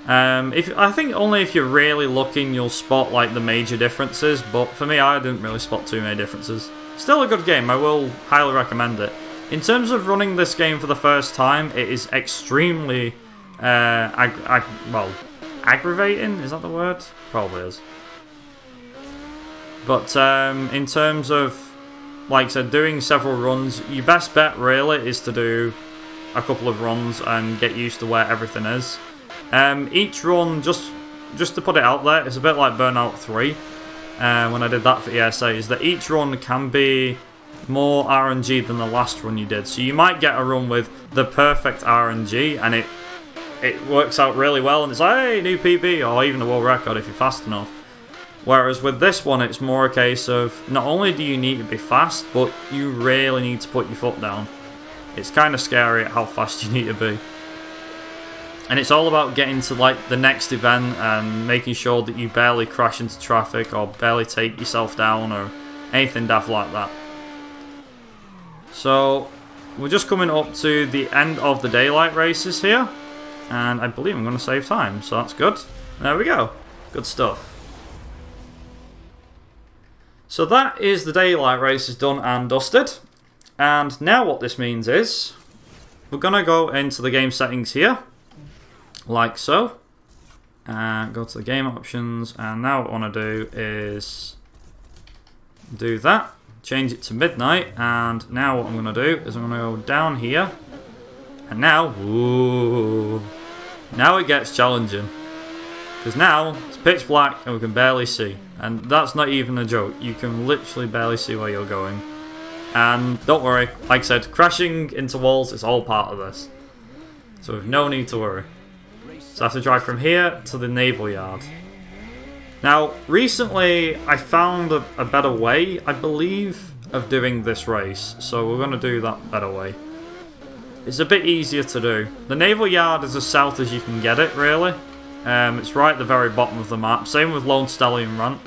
I think only if you're really looking you'll spot like the major differences, but for me I didn't really spot too many differences. Still a good game, I will highly recommend it. In terms of running this game for the first time, it is extremely aggravating, is that the word? Probably is. But in terms of, like I said, doing several runs, your best bet really is to do a couple of runs and get used to where everything is. Each run, just to put it out there, it's a bit like Burnout 3, when I did that for ESA, is that each run can be more RNG than the last run you did. So you might get a run with the perfect RNG, and it works out really well, and it's like, hey, new PB, or even a world record if you're fast enough. Whereas with this one, it's more a case of, not only do you need to be fast, but you really need to put your foot down. It's kind of scary at how fast you need to be. And it's all about getting to like the next event and making sure that you barely crash into traffic or barely take yourself down or anything daft like that. So we're just coming up to the end of the daylight races here, and I believe I'm going to save time, so that's good. There we go. Good stuff. So that is the daylight races done and dusted. And now what this means is we're going to go into the game settings here. Like so. Go to the game options, and now what I want to do is do that. Change it to midnight, and now what I'm going to do is I'm going to go down here, and now, ooh, now it gets challenging. Because now it's pitch black and we can barely see. And that's not even a joke. You can literally barely see where you're going. And don't worry, like I said, crashing into walls is all part of this. So we've no need to worry. So I have to drive from here to the naval yard. Now, recently I found a better way, I believe, of doing this race. So we're going to do that better way. It's a bit easier to do. The naval yard is as south as you can get it, really. It's right at the very bottom of the map. Same with Lone Stallion Ranch.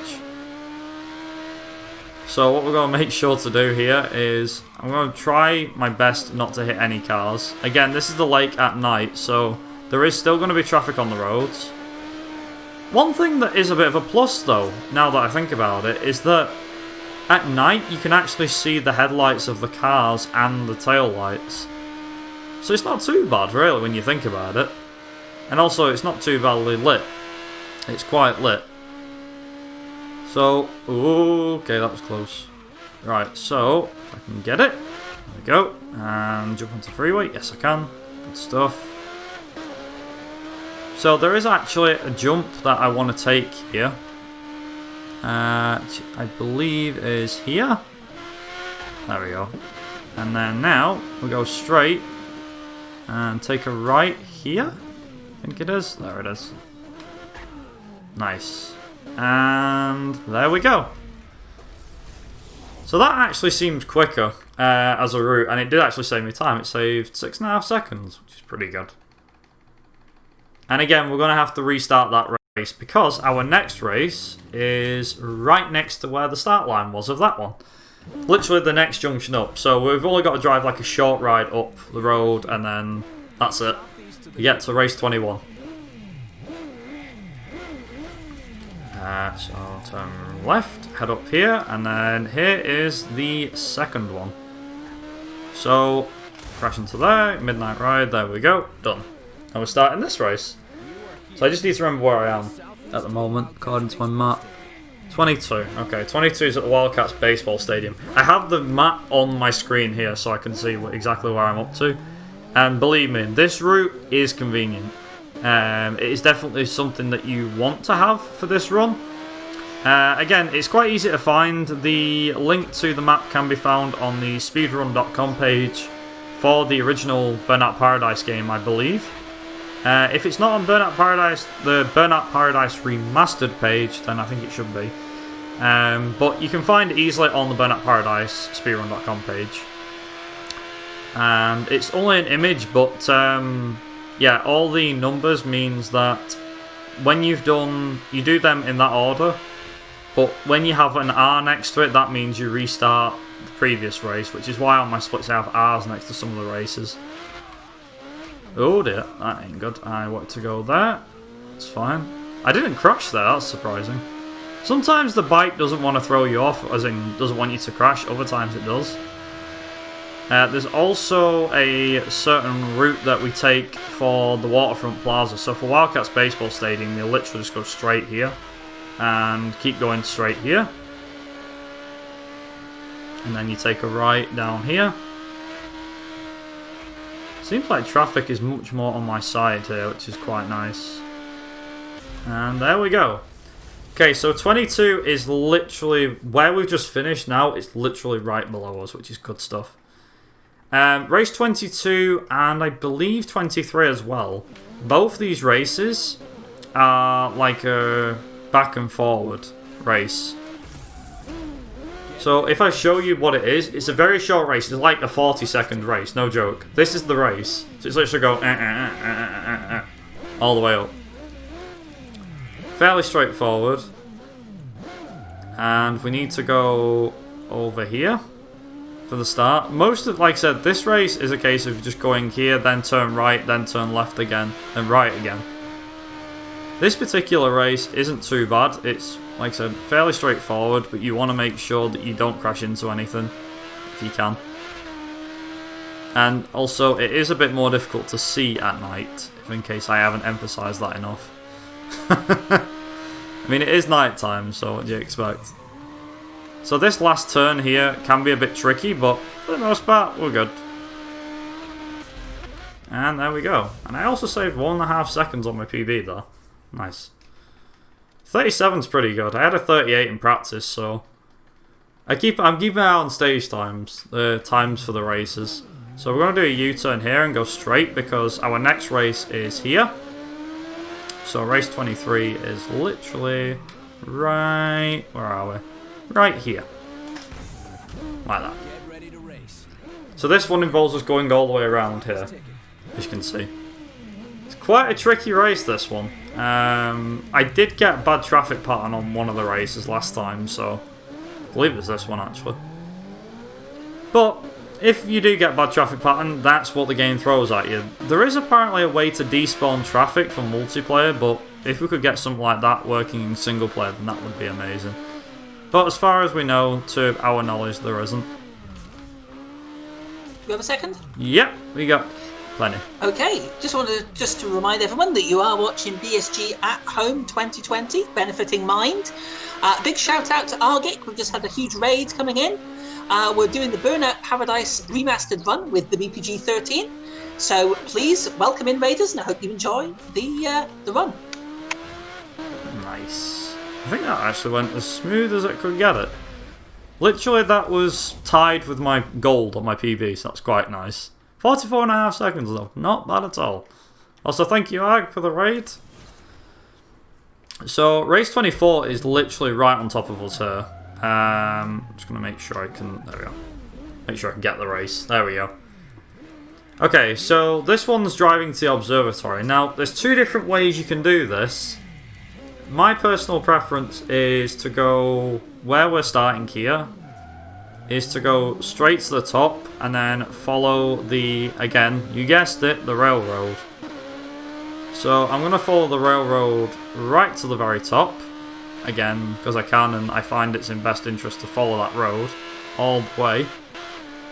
So what we're going to make sure to do here is I'm going to try my best not to hit any cars. Again, this is the lake at night, so there is still going to be traffic on the roads. One thing that is a bit of a plus though, now that I think about it, is that at night you can actually see the headlights of the cars and the tail lights. So it's not too bad, really, when you think about it. And also, it's not too badly lit. It's quite lit. So, ooh, okay, that was close. Right, so, if I can get it. There we go. And jump onto the freeway. Yes, I can. Good stuff. So, there is actually a jump that I want to take here. I believe is here. There we go. And then now, we go straight. And take a right here. I think it is. There it is. Nice. And there we go. So that actually seemed quicker as a route, and it did actually save me time. It saved 6.5 seconds, which is pretty good. And again, we're going to have to restart that race because our next race is right next to where the start line was of that one. Literally the next junction up. So we've only got to drive like a short ride up the road, and then that's it. We get to race 21. So turn left, head up here, and then here is the second one. So, crash into there, midnight ride, there we go, done. And we're starting this race. So I just need to remember where I am at the moment, according to my map. 22, okay, 22 is at the Wildcats baseball stadium. I have the map on my screen here so I can see exactly where I'm up to. And believe me, this route is convenient. It is definitely something that you want to have for this run. Again, it's quite easy to find. The link to the map can be found on the speedrun.com page for the original Burnout Paradise game, I believe. If it's not on Burnout Paradise, the Burnout Paradise Remastered page, then I think it should be. But you can find it easily on the Burnout Paradise speedrun.com page. And it's only an image, but yeah, all the numbers means that when you do them in that order, but when you have an R next to it, that means you restart the previous race, which is why on my splits I have R's next to some of the races. Oh dear, that ain't good. I want to go there. It's fine. I didn't crash there, that's surprising. Sometimes the bike doesn't want to throw you off, as in doesn't want you to crash, other times it does. There's also a certain route that we take for the Waterfront Plaza. So for Wildcats Baseball Stadium, you literally just go straight here and keep going straight here. And then you take a right down here. Seems like traffic is much more on my side here, which is quite nice. And there we go. Okay, so 22 is literally where we've just finished now. It's literally right below us, which is good stuff. Race 22 and I believe 23 as well. Both these races are like a back and forward race. So if I show you what it is, it's a very short race. It's like a 40-second race, no joke. This is the race. So it's literally go all the way up. Fairly straightforward. And we need to go over here for the start. Most of, like I said, this race is a case of just going here, then turn right, then turn left again, then right again. This particular race isn't too bad. It's, like I said, fairly straightforward, but you want to make sure that you don't crash into anything if you can. And also, it is a bit more difficult to see at night, in case I haven't emphasised that enough. I mean, it is night time, so what do you expect? So this last turn here can be a bit tricky, but for the most part, we're good. And there we go. And I also saved 1.5 seconds on my PB there. Nice. 37's pretty good. I had a 38 in practice, so I'm keeping an eye on stage times, the times for the races. So we're going to do a U-turn here and go straight because our next race is here. So race 23 is literally right... where are we? Right here. Like that. So this one involves us going all the way around here, as you can see. It's quite a tricky race, this one. I did get bad traffic pattern on one of the races last time, so I believe it's this one actually. But if you do get bad traffic pattern, that's what the game throws at you. There is apparently a way to despawn traffic from multiplayer, but if we could get something like that working in single player, then that would be amazing. But as far as we know, to our knowledge, there isn't. You have a second? Yep, we got. Plenty. Okay, just to remind everyone that you are watching BSG at Home 2020, benefiting Mind. Big shout out to Argic. We've just had a huge raid coming in. We're doing the Burnout Paradise Remastered run with the BPG13. So please welcome in raiders, and I hope you enjoy the run. Nice. I think that actually went as smooth as it could get it. Literally, that was tied with my gold on my PB, so that's quite nice. 44.5 seconds though, not bad at all. Also, thank you, Ag, for the raid. So, race 24 is literally right on top of us here. I'm just going to make sure I can... There we go. Make sure I can get the race. There we go. Okay, so this one's driving to the observatory. Now, there's two different ways you can do this. My personal preference is to go where we're starting here. Is to go straight to the top and then follow the, again, you guessed it, the railroad. So I'm going to follow the railroad right to the very top. Again, because I can and I find it's in best interest to follow that road all the way.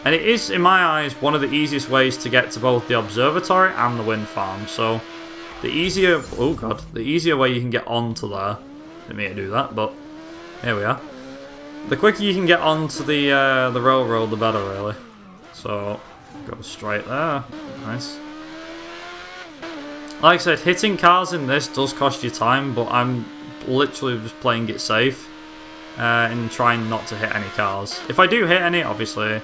And it is, in my eyes, one of the easiest ways to get to both the observatory and the wind farm. So the easier, oh god, the easier way you can get onto there. Didn't mean to do that, but here we are. The quicker you can get onto the railroad, the better, really. So, go straight there. Nice. Like I said, hitting cars in this does cost you time, but I'm literally just playing it safe and trying not to hit any cars. If I do hit any, obviously,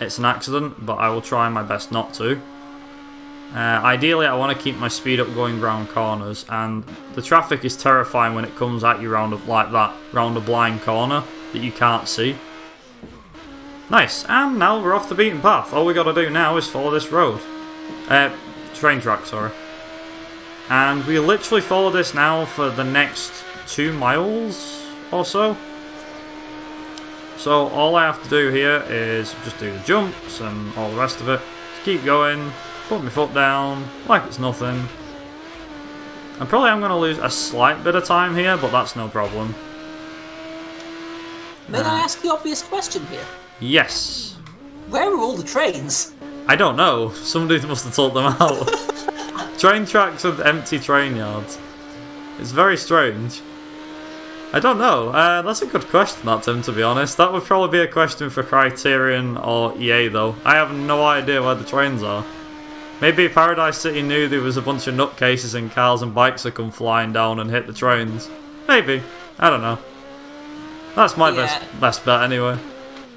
it's an accident, but I will try my best not to. Ideally, I want to keep my speed up going round corners, and the traffic is terrifying when it comes at you round like that, round a blind corner that you can't see. Nice, and now we're off the beaten path. All we got to do now is follow this road. Train track, sorry. And we literally follow this now for the next 2 miles or so. So all I have to do here is just do the jumps and all the rest of it. Just keep going, put my foot down, like it's nothing. And probably I'm going to lose a slight bit of time here, but that's no problem. May I ask the obvious question here? Yes. Where are all the trains? I don't know. Somebody must have taught them out. Train tracks with empty train yards. It's very strange. I don't know. That's a good question, that, Tim, to be honest. That would probably be a question for Criterion or EA, though. I have no idea where the trains are. Maybe Paradise City knew there was a bunch of nutcases in cars and bikes that come flying down and hit the trains. Maybe. I don't know. That's my best bet, anyway.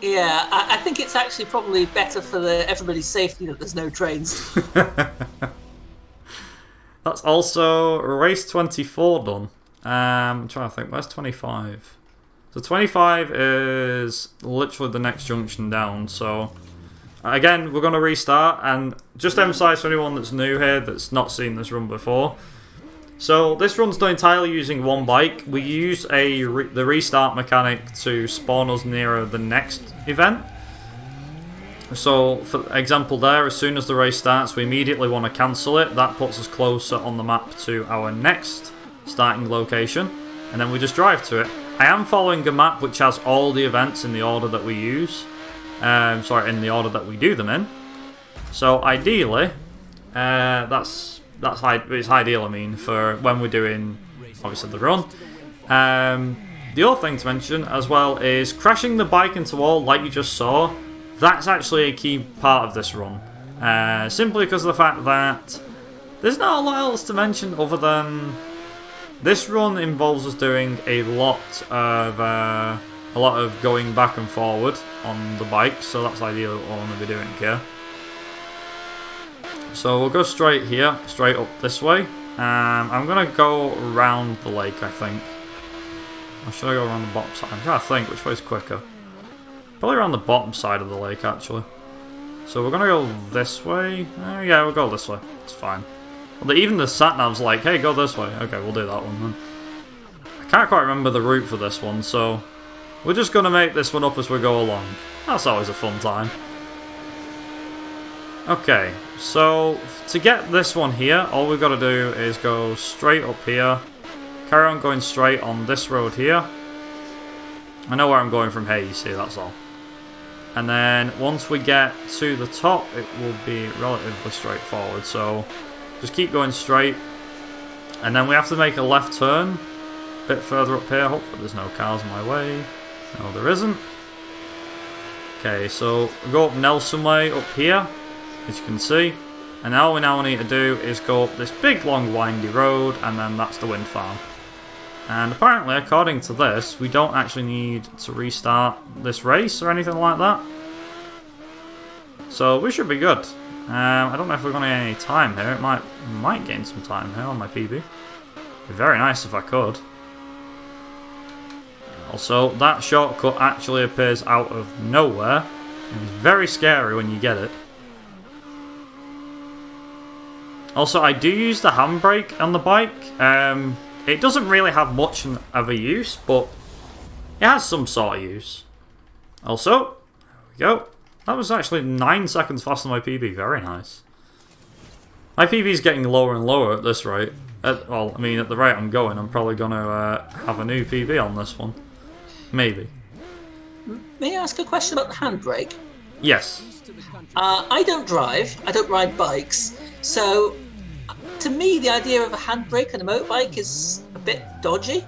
Yeah, I think it's actually probably better for everybody's safety that there's no trains. That's also race 24 done. I'm trying to think, where's 25? So 25 is literally the next junction down, so again, we're going to restart, and just emphasise for anyone that's new here that's not seen this run before. So this run's done entirely using one bike. We use the restart mechanic to spawn us nearer the next event. So, for example there, as soon as the race starts, we immediately want to cancel it. That puts us closer on the map to our next starting location, and then we just drive to it. I am following a map which has all the events in the order that we use. In the order that we do them in. So ideally, it's ideal, I mean, for when we're doing, obviously, the run. The other thing to mention as well is crashing the bike into wall, like you just saw. That's actually a key part of this run. Simply because of the fact that there's not a lot else to mention other than this run involves us doing a lot of going back and forward on the bike, so that's ideally what we'll be doing here. So we'll go straight here, straight up this way. I'm going to go around the lake, I think. Or should I go around the bottom side? I'm trying to think which way is quicker. Probably around the bottom side of the lake, actually. So we're going to go this way. Yeah, we'll go this way. It's fine. Well, even the sat-nav's like, hey, go this way. Okay, we'll do that one then. I can't quite remember the route for this one, so we're just going to make this one up as we go along. That's always a fun time. Okay, so to get this one here, all we've got to do is go straight up here. Carry on going straight on this road here. I know where I'm going from here, you see, that's all. And then once we get to the top, it will be relatively straightforward. So just keep going straight. And then we have to make a left turn a bit further up here. Hopefully there's no cars in my way. No, there isn't. Okay, so we go up Nelson Way up here, as you can see. And all we now need to do is go up this big long windy road, and then that's the wind farm. And apparently, according to this, we don't actually need to restart this race or anything like that. So we should be good. I don't know if we're going to get any time here. It might gain some time here on my PB. It'd be very nice if I could. Also, that shortcut actually appears out of nowhere. And it's very scary when you get it. Also, I do use the handbrake on the bike. It doesn't really have much of a use, but it has some sort of use. Also, there we go. That was actually 9 seconds faster than my PB. Very nice. My PB is getting lower and lower at this rate. Well, I mean, at the rate I'm going, I'm probably going to have a new PB on this one. Maybe. May I ask a question about the handbrake? Yes. I don't drive. I don't ride bikes. So, to me, the idea of a handbrake on a motorbike is a bit dodgy.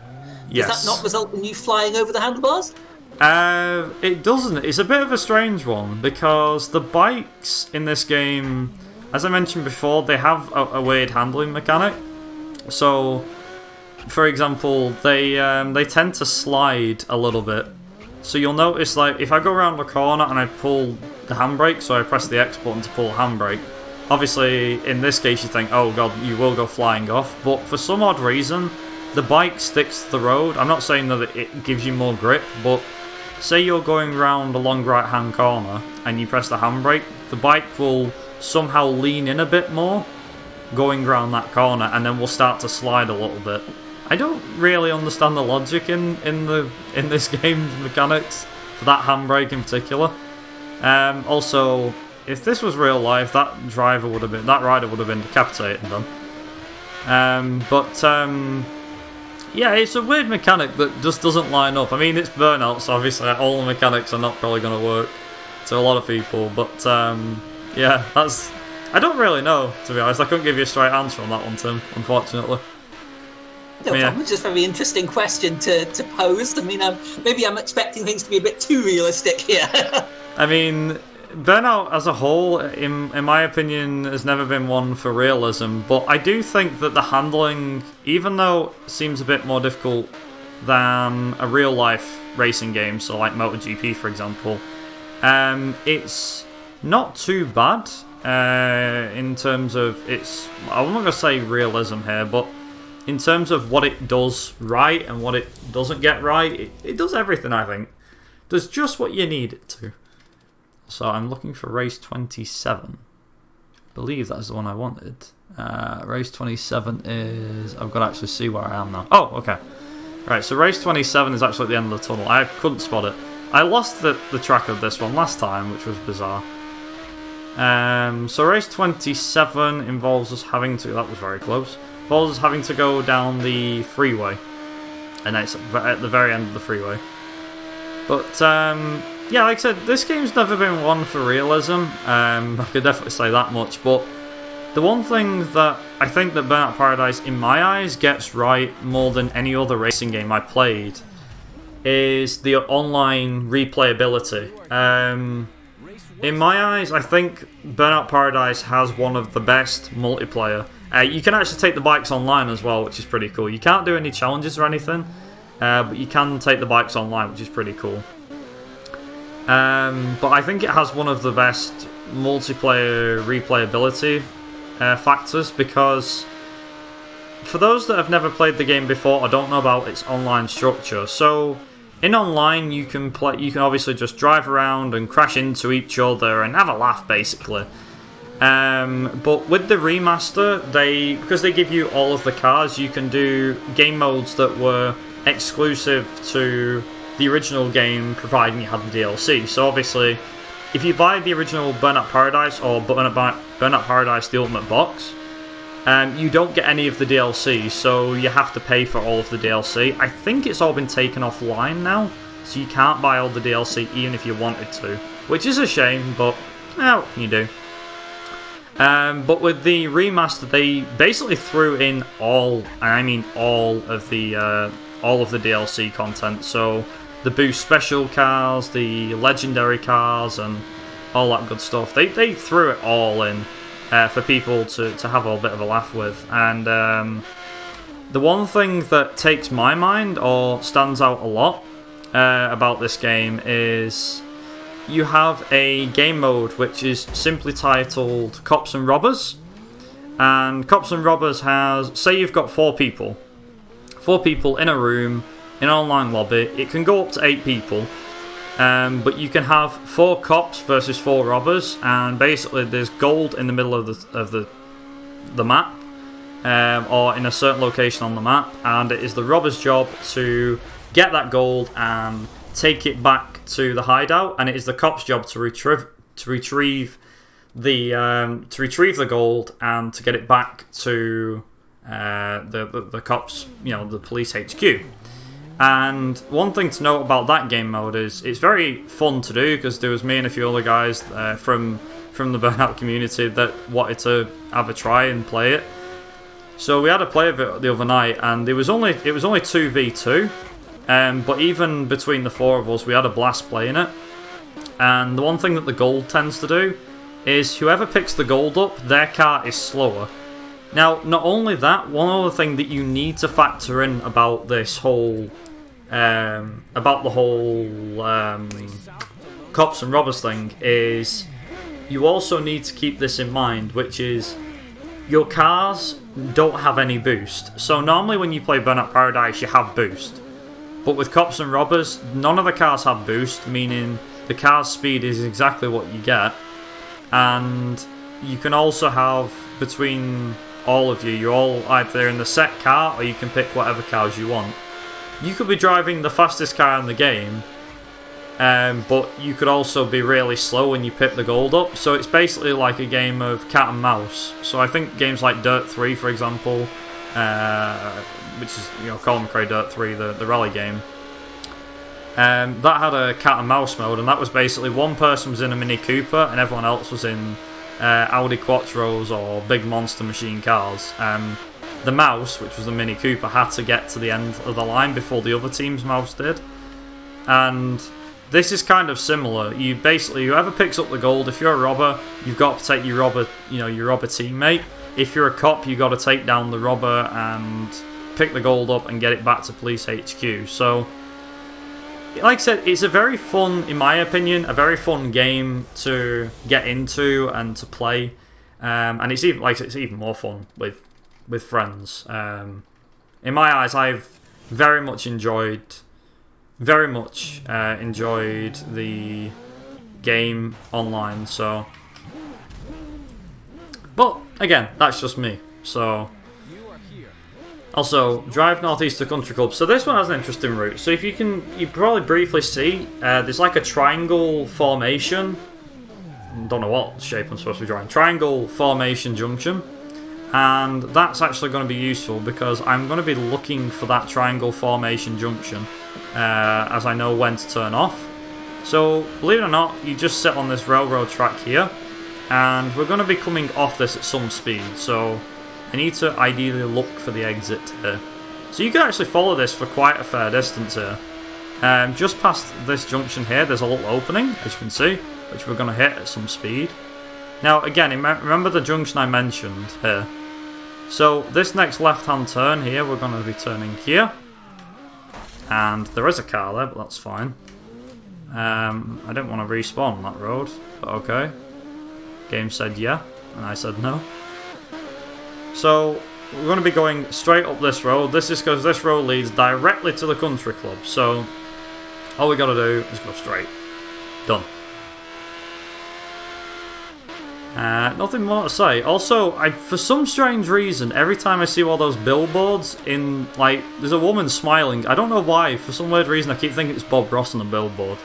Yes. Does that not result in you flying over the handlebars? It doesn't. It's a bit of a strange one because the bikes in this game, as I mentioned before, they have a weird handling mechanic. So, for example, they tend to slide a little bit. So you'll notice, like, if I go around the corner and I pull the handbrake, so I press the X button to pull the handbrake, obviously, in this case, you think, oh god, you will go flying off. But for some odd reason, the bike sticks to the road. I'm not saying that it gives you more grip, but say you're going around a long right-hand corner and you press the handbrake, the bike will somehow lean in a bit more going around that corner, and then will start to slide a little bit. I don't really understand the logic in this game's mechanics for that handbrake in particular. Also, if this was real life, that rider would have been decapitated then. Yeah, it's a weird mechanic that just doesn't line up. I mean, it's Burnout, so obviously all the mechanics are not probably going to work to a lot of people. But yeah, I don't really know, to be honest. I couldn't give you a straight answer on that one, Tim, unfortunately. No problem. It's just a very interesting question to pose. I mean, maybe I'm expecting things to be a bit too realistic here. I mean, Burnout as a whole, in my opinion, has never been one for realism, but I do think that the handling, even though it seems a bit more difficult than a real-life racing game, so like MotoGP, for example, it's not too bad in terms of its, I'm not going to say realism here, but in terms of what it does right and what it doesn't get right, it does everything, I think. It does just what you need it to. So I'm looking for race 27. I believe that's the one I wanted. Race 27 is... I've got to actually see where I am now. Oh, okay. Right, so race 27 is actually at the end of the tunnel. I couldn't spot it. I lost the track of this one last time, which was bizarre. So race 27 involves us having to... That was very close. Involves us having to go down the freeway. And it's at the very end of the freeway. But, yeah, like I said, this game's never been one for realism. I could definitely say that much. But the one thing that I think that Burnout Paradise, in my eyes, gets right more than any other racing game I played is the online replayability. In my eyes, I think Burnout Paradise has one of the best multiplayer. You can actually take the bikes online as well, which is pretty cool. You can't do any challenges or anything, but you can take the bikes online, which is pretty cool. But I think it has one of the best multiplayer replayability factors, because for those that have never played the game before or don't know about its online structure, so in online you can obviously just drive around and crash into each other and have a laugh, basically. But with the remaster, because they give you all of the cars, you can do game modes that were exclusive to the original game, providing you had the DLC. So obviously, if you buy the original Burnout Paradise or Burnout Paradise The Ultimate Box, you don't get any of the DLC, so you have to pay for all of the DLC. I think it's all been taken offline now, so you can't buy all the DLC even if you wanted to. which is a shame, but what can you do? But with the remaster, they basically threw in all of the DLC content. So the boost special cars, the legendary cars, and all that good stuff. They threw it all in for people to have a bit of a laugh with. And the one thing that takes my mind or stands out a lot about this game is you have a game mode which is simply titled Cops and Robbers. And Cops and Robbers has, say you've got 4 people in a room, in an online lobby. It can go up to 8 people, but you can have 4 cops versus 4 robbers, and basically there's gold in the middle of the map, or in a certain location on the map, and it is the robber's job to get that gold and take it back to the hideout, and it is the cop's job to retrieve the gold and to get it back to the cops, the police HQ. And one thing to note about that game mode is it's very fun to do, because there was me and a few other guys from the Burnout community that wanted to have a try and play it. So we had a play of it the other night, and it was only 2v2. But even between the 4 of us, we had a blast playing it. And the one thing that the gold tends to do is whoever picks the gold up, their car is slower. Now, not only that, one other thing that you need to factor in about this whole, about the whole cops and robbers thing is you also need to keep this in mind, which is your cars don't have any boost. So normally when you play Burnout Paradise, you have boost. But with Cops and Robbers, none of the cars have boost, meaning the car's speed is exactly what you get. And you can also have, between all of you're all either in the set car, or you can pick whatever cars you want. You could be driving the fastest car in the game, but you could also be really slow when you pick the gold up. So it's basically like a game of cat and mouse. So I think games like Dirt 3, for example, which is, Colin McRae Dirt 3, the rally game, that had a cat and mouse mode, and that was basically one person was in a Mini Cooper and everyone else was in Audi Quattros or big monster machine cars. The mouse, which was the Mini Cooper, had to get to the end of the line before the other team's mouse did. And this is kind of similar. You basically, whoever picks up the gold, if you're a robber, you've got to take your robber teammate. If you're a cop, you've got to take down the robber and pick the gold up and get it back to police HQ. So, like I said, it's a very fun, in my opinion, a very fun game to get into and to play. And it's even more fun with friends. In my eyes, I've very much enjoyed the game online. So, but again, that's just me. So, also drive northeast to Country Club. So this one has an interesting route. So if you probably briefly see, there's like a triangle formation. Don't know what shape I'm supposed to be drawing. Triangle formation junction. And that's actually going to be useful because I'm going to be looking for that triangle formation junction, as I know when to turn off. So, believe it or not, you just sit on this railroad track here, and we're going to be coming off this at some speed, so I need to ideally look for the exit here. So you can actually follow this for quite a fair distance here. Just past this junction here, there's a little opening, as you can see, which we're going to hit at some speed. Now, again, remember the junction I mentioned here. So, this next left-hand turn here, we're going to be turning here. And there is a car there, but that's fine. I didn't want to respawn on that road, but okay. Game said yeah, and I said no. So, we're going to be going straight up this road. This is because this road leads directly to the country club. So, all we got to do is go straight. Done. Nothing more to say. Also, for some strange reason, every time I see all those billboards there's a woman smiling. I don't know why. For some weird reason, I keep thinking it's Bob Ross on the billboard.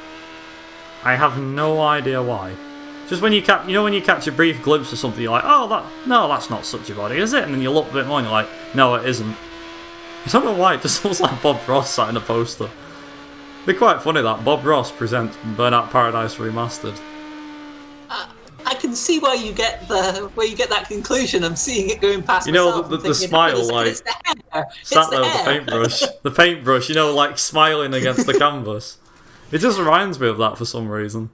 I have no idea why. Just when you catch a brief glimpse of something, you're like, that's not such a body, is it? And then you look a bit more and you're like, no, it isn't. I don't know why. It just looks like Bob Ross sat in a poster. Be quite funny that Bob Ross presents Burnout Paradise Remastered. I can see why you get that conclusion. I'm seeing it going past. You know, myself the and thinking, smile, it's, like it's the hair. sat there with the paintbrush. The paintbrush, you know, like smiling against the canvas. It just reminds me of that for some reason.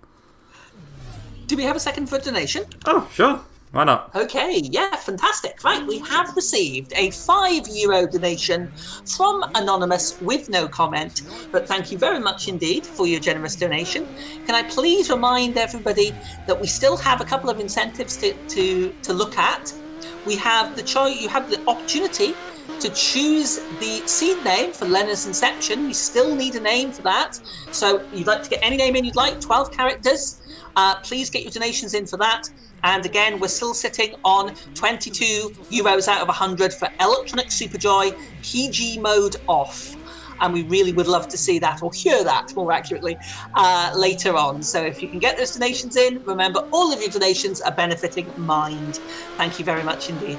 Do we have a second for donation? Oh, sure. Why not? Okay, yeah, fantastic. Right, we have received a €5 donation from Anonymous with no comment, but thank you very much indeed for your generous donation. Can I please remind everybody that we still have a couple of incentives to look at. We have you have the opportunity to choose the seed name for Leonard's Inception. We still need a name for that. So you'd like to get any name in you'd like, 12 characters. Please get your donations in for that. And again, we're still sitting on €22 out of 100 for Electronic Superjoy PG mode off. And we really would love to see that, or hear that more accurately, later on. So if you can get those donations in, remember all of your donations are benefiting Mind. Thank you very much indeed.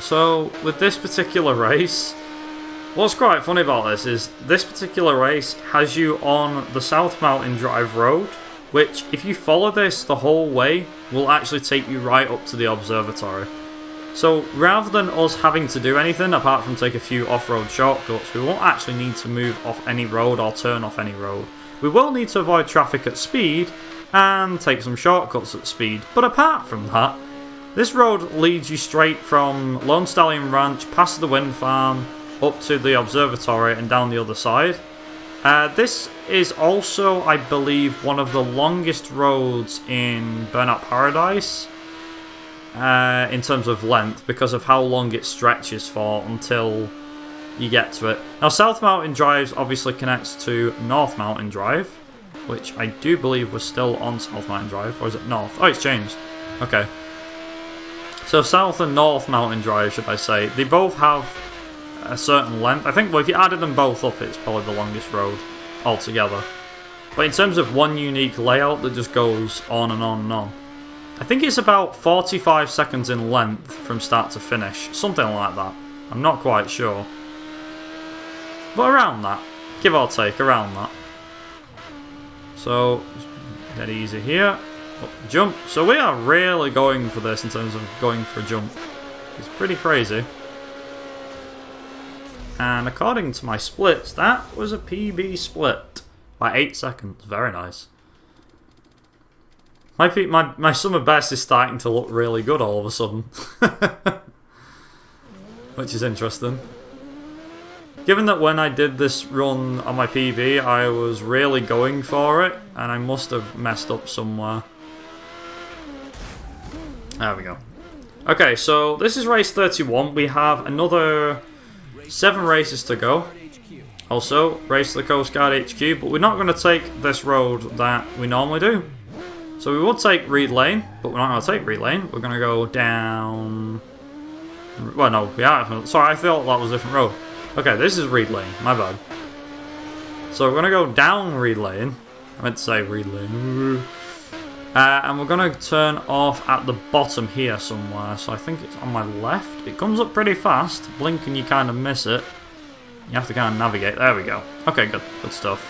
So, with this particular race, what's quite funny about this particular race has you on the South Mountain Drive Road, which, if you follow this the whole way, will actually take you right up to the observatory. So, rather than us having to do anything apart from take a few off-road shortcuts, we won't actually need to move off any road or turn off any road. We will need to avoid traffic at speed and take some shortcuts at speed, but apart from that, this road leads you straight from Lone Stallion Ranch, past the wind farm, up to the observatory and down the other side. This is also, I believe, one of the longest roads in Burnout Paradise in terms of length, because of how long it stretches for until you get to it. Now, South Mountain Drive obviously connects to North Mountain Drive, which I do believe was still on South Mountain Drive, or is it North? Oh, it's changed. Okay. So South and North Mountain Drive, should I say, they both have a certain length. I think, well, if you added them both up, it's probably the longest road altogether. But in terms of one unique layout that just goes on and on and on, I think it's about 45 seconds in length from start to finish. Something like that. I'm not quite sure. But around that. Give or take, around that. So, dead easy here. Up the jump. So we are really going for this in terms of going for a jump. It's pretty crazy. And according to my splits, that was a PB split by 8 seconds. Very nice. My summer best is starting to look really good all of a sudden. Which is interesting. Given that when I did this run on my PB, I was really going for it, and I must have messed up somewhere. There we go. Okay, so this is race 31. We have another 7 races to go. Also, race to the Coast Guard HQ, but we're not going to take this road that we normally do. So we will take Reed Lane, but we're not going to take Reed Lane. We're going to go down... Well, no, we are. Sorry, I thought that was a different road. Okay, this is Reed Lane. My bad. So we're going to go down Reed Lane. I meant to say Reed Lane. And we're going to turn off at the bottom here somewhere. So I think it's on my left. It comes up pretty fast. Blink and you kind of miss it. You have to kind of navigate. There we go. Okay, good. Good stuff.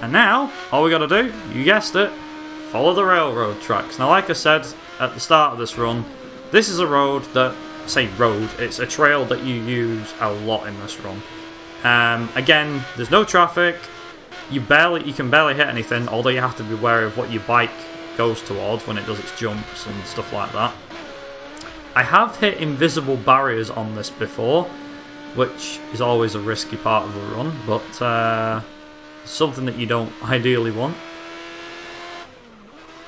And now, all we got to do, you guessed it, follow the railroad tracks. Now, like I said at the start of this run, this is a road that, it's a trail that you use a lot in this run. Again, there's no traffic. You can barely hit anything, although you have to be wary of what your bike goes towards when it does its jumps and stuff like that. I have hit invisible barriers on this before, which is always a risky part of the run, but something that you don't ideally want.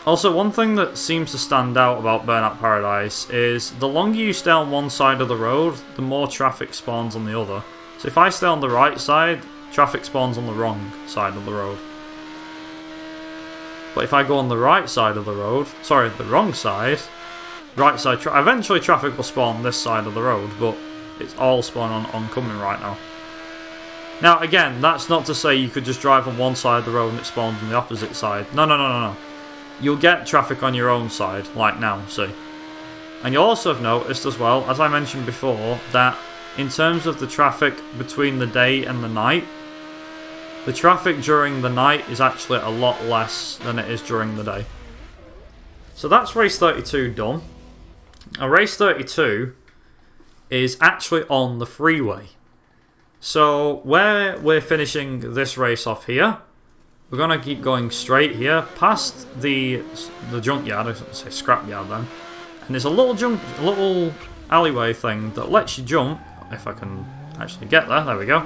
Also, one thing that seems to stand out about Burnout Paradise is the longer you stay on one side of the road, the more traffic spawns on the other. So if I stay on the right side, traffic spawns on the wrong side of the road. But if I go on the right side of the road, sorry, the wrong side, right side, eventually traffic will spawn this side of the road, but it's all spawn on oncoming right now. Now, again, that's not to say you could just drive on one side of the road and it spawns on the opposite side. No. You'll get traffic on your own side, like now, see. And you'll also have noticed as well, as I mentioned before, that in terms of the traffic between the day and the night, the traffic during the night is actually a lot less than it is during the day. So that's race 32 done. Now race 32 is actually on the freeway. So where we're finishing this race off here, we're going to keep going straight here, past the junkyard, I should say scrapyard then. And there's a little alleyway thing that lets you jump, if I can actually get there we go,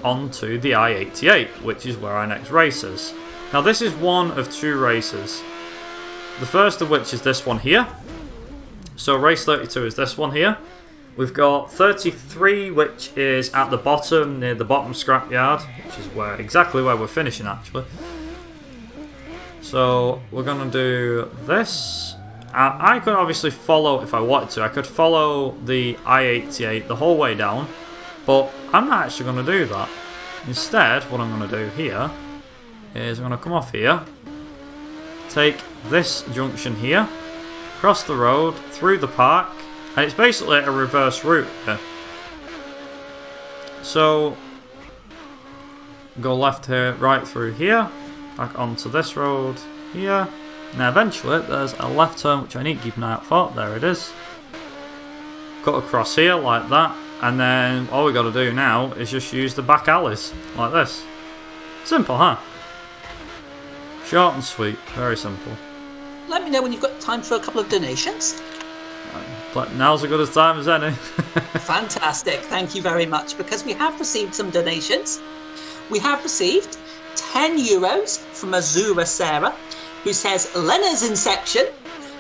onto the I-88, which is where our next race is. Now this is one of 2 races. The first of which is this one here. So race 32 is this one here. We've got 33, which is at the bottom, near the bottom scrapyard, which is exactly where we're finishing actually. So we're going to do this. I could obviously follow, if I wanted to, I could follow the I-88 the whole way down, but I'm not actually going to do that. Instead, what I'm going to do here is I'm going to come off here, take this junction here, cross the road, through the park, and it's basically a reverse route here. So, go left here, right through here, back onto this road here. Now eventually there's a left turn which I need to keep an eye out for. There it is. Cut across here like that, and then all we got to do now is just use the back alleys like this. Simple, huh? Short and sweet, very simple. Let me know when you've got time for a couple of donations. But now's as good a time as any. Fantastic, thank you very much, because we have received some donations. We have received €10 from Azura Sarah, who says Lena's Inception,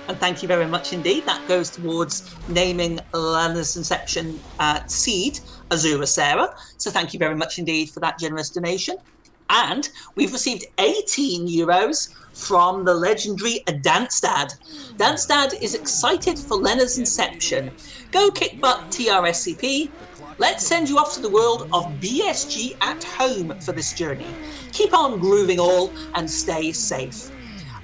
and thank you very much indeed. That goes towards naming Lena's Inception seed, Azura Sarah. So thank you very much indeed for that generous donation. And we've received €18 from the legendary Danstad. Danstad is excited for Lena's Inception. Go kick butt, TRSCP. Let's send you off to the world of BSG at home for this journey. Keep on grooving all and stay safe.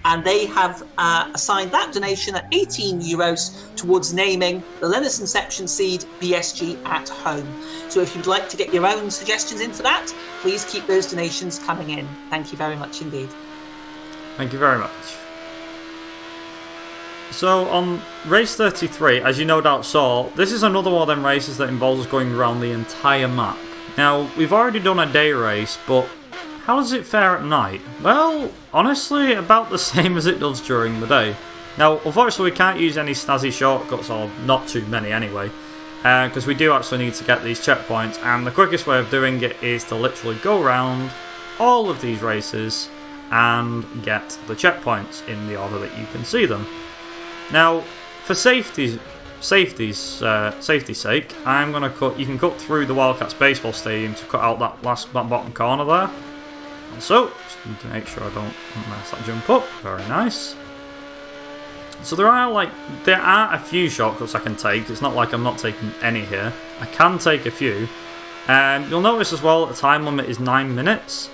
And they have assigned that donation at €18 towards naming the Lena's Inception seed BSG at home. So if you'd like to get your own suggestions in for that, please keep those donations coming in. Thank you very much indeed. Thank you very much. So on race 33, as you no doubt saw, this is another one of them races that involves us going around the entire map. Now, we've already done a day race, but how does it fare at night? Well, honestly, about the same as it does during the day. Now, unfortunately, we can't use any snazzy shortcuts, or not too many anyway, because we do actually need to get these checkpoints, and the quickest way of doing it is to literally go around all of these races and get the checkpoints in the order that you can see them. Now, for safety's sake, I'm going to cut. You can cut through the Wildcats baseball stadium to cut out that bottom corner there. And so, just need to make sure I don't mess that jump up. Very nice. So there are a few shortcuts I can take. It's not like I'm not taking any here. I can take a few. You'll notice as well the time limit is 9 minutes.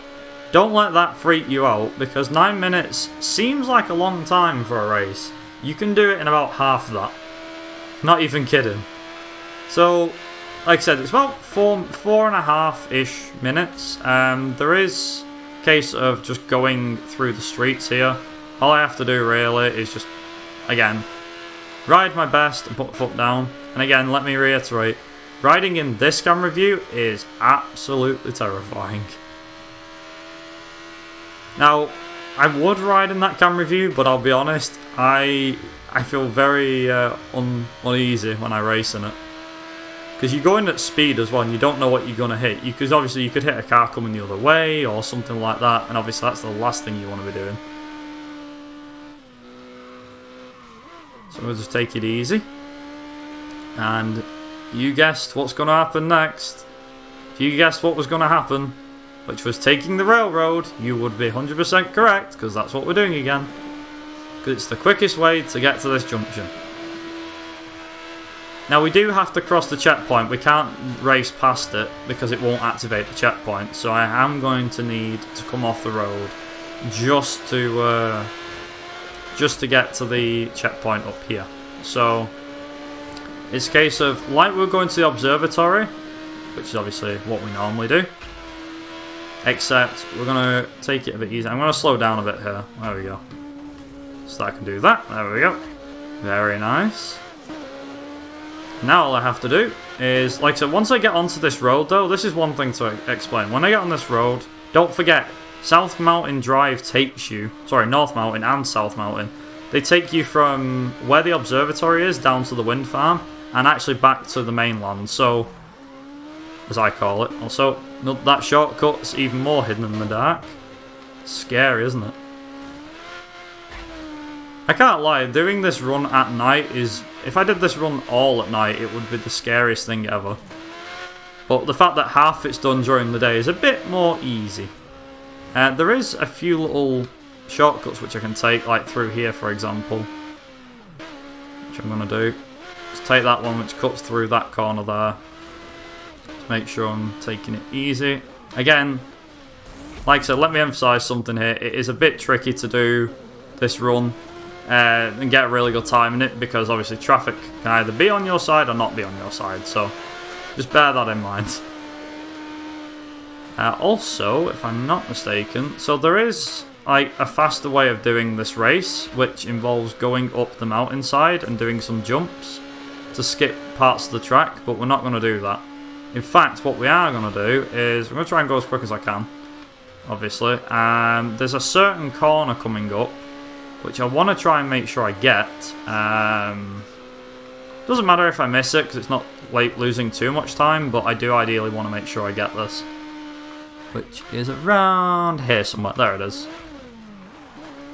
Don't let that freak you out, because 9 minutes seems like a long time for a race. You can do it in about half that. Not even kidding. So, like I said, it's about 4.5-ish minutes. There is a case of just going through the streets here. All I have to do really is just, again, ride my best and put the foot down. And again, let me reiterate, riding in this camera view is absolutely terrifying. Now, I would ride in that camera view, but I'll be honest, I feel very uneasy when I race in it. Because you go in at speed as well, and you don't know what you're going to hit. Because obviously you could hit a car coming the other way, or something like that, and obviously that's the last thing you want to be doing. So we'll just take it easy. And you guessed what's going to happen next. If you guessed what was going to happen, which was taking the railroad, you would be 100% correct, because that's what we're doing again. Because it's the quickest way to get to this junction. Now we do have to cross the checkpoint. We can't race past it because it won't activate the checkpoint. So I am going to need to come off the road just to get to the checkpoint up here. So it's a case of, like we're going to the observatory, which is obviously what we normally do. except we're going to take it a bit easy. I'm going to slow down a bit here. There we go. So that I can do that. There we go. Very nice. Now all I have to do is, like I said, once I get onto this road though, this is one thing to explain. When I get on this road, don't forget, South Mountain Drive takes you, sorry, North Mountain and South Mountain, they take you from where the observatory is down to the wind farm and actually back to the mainland, so, as I call it. Also, that shortcut's even more hidden in the dark. Scary, isn't it? I can't lie, doing this run at night is... If I did this run all at night, it would be the scariest thing ever. But the fact that half it's done during the day is a bit more easy. There is a few little shortcuts which I can take, like through here for example. Which I'm going to do. Just take that one which cuts through that corner there. Just make sure I'm taking it easy. Again, like I said, let me emphasise something here. It is a bit tricky to do this run. And get a really good time in it, because obviously traffic can either be on your side or not be on your side, so just bear that in mind. Also, if I'm not mistaken, so there is like a faster way of doing this race, which involves going up the mountainside and doing some jumps to skip parts of the track, but we're not going to do that. In fact, what we are going to do is we're going to try and go as quick as I can, obviously. There's a certain corner coming up which I want to try and make sure I get. Doesn't matter if I miss it, because it's not like losing too much time, but I do ideally want to make sure I get this. Which is around here somewhere. There it is.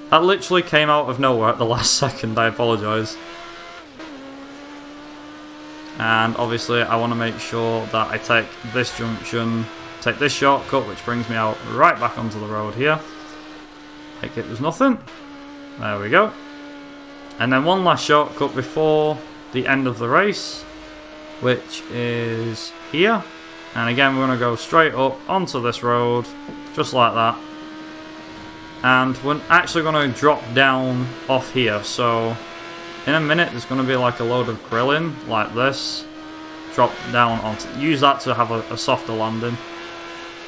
That literally came out of nowhere at the last second, I apologise. And obviously I want to make sure that I take this junction, take this shortcut, which brings me out right back onto the road here. Like it was nothing. There we go. And then one last shortcut before the end of the race, which is here. And again, we're going to go straight up onto this road, just like that. And we're actually going to drop down off here. So in a minute, there's going to be like a load of grilling like this. Drop down onto, use that to have a softer landing.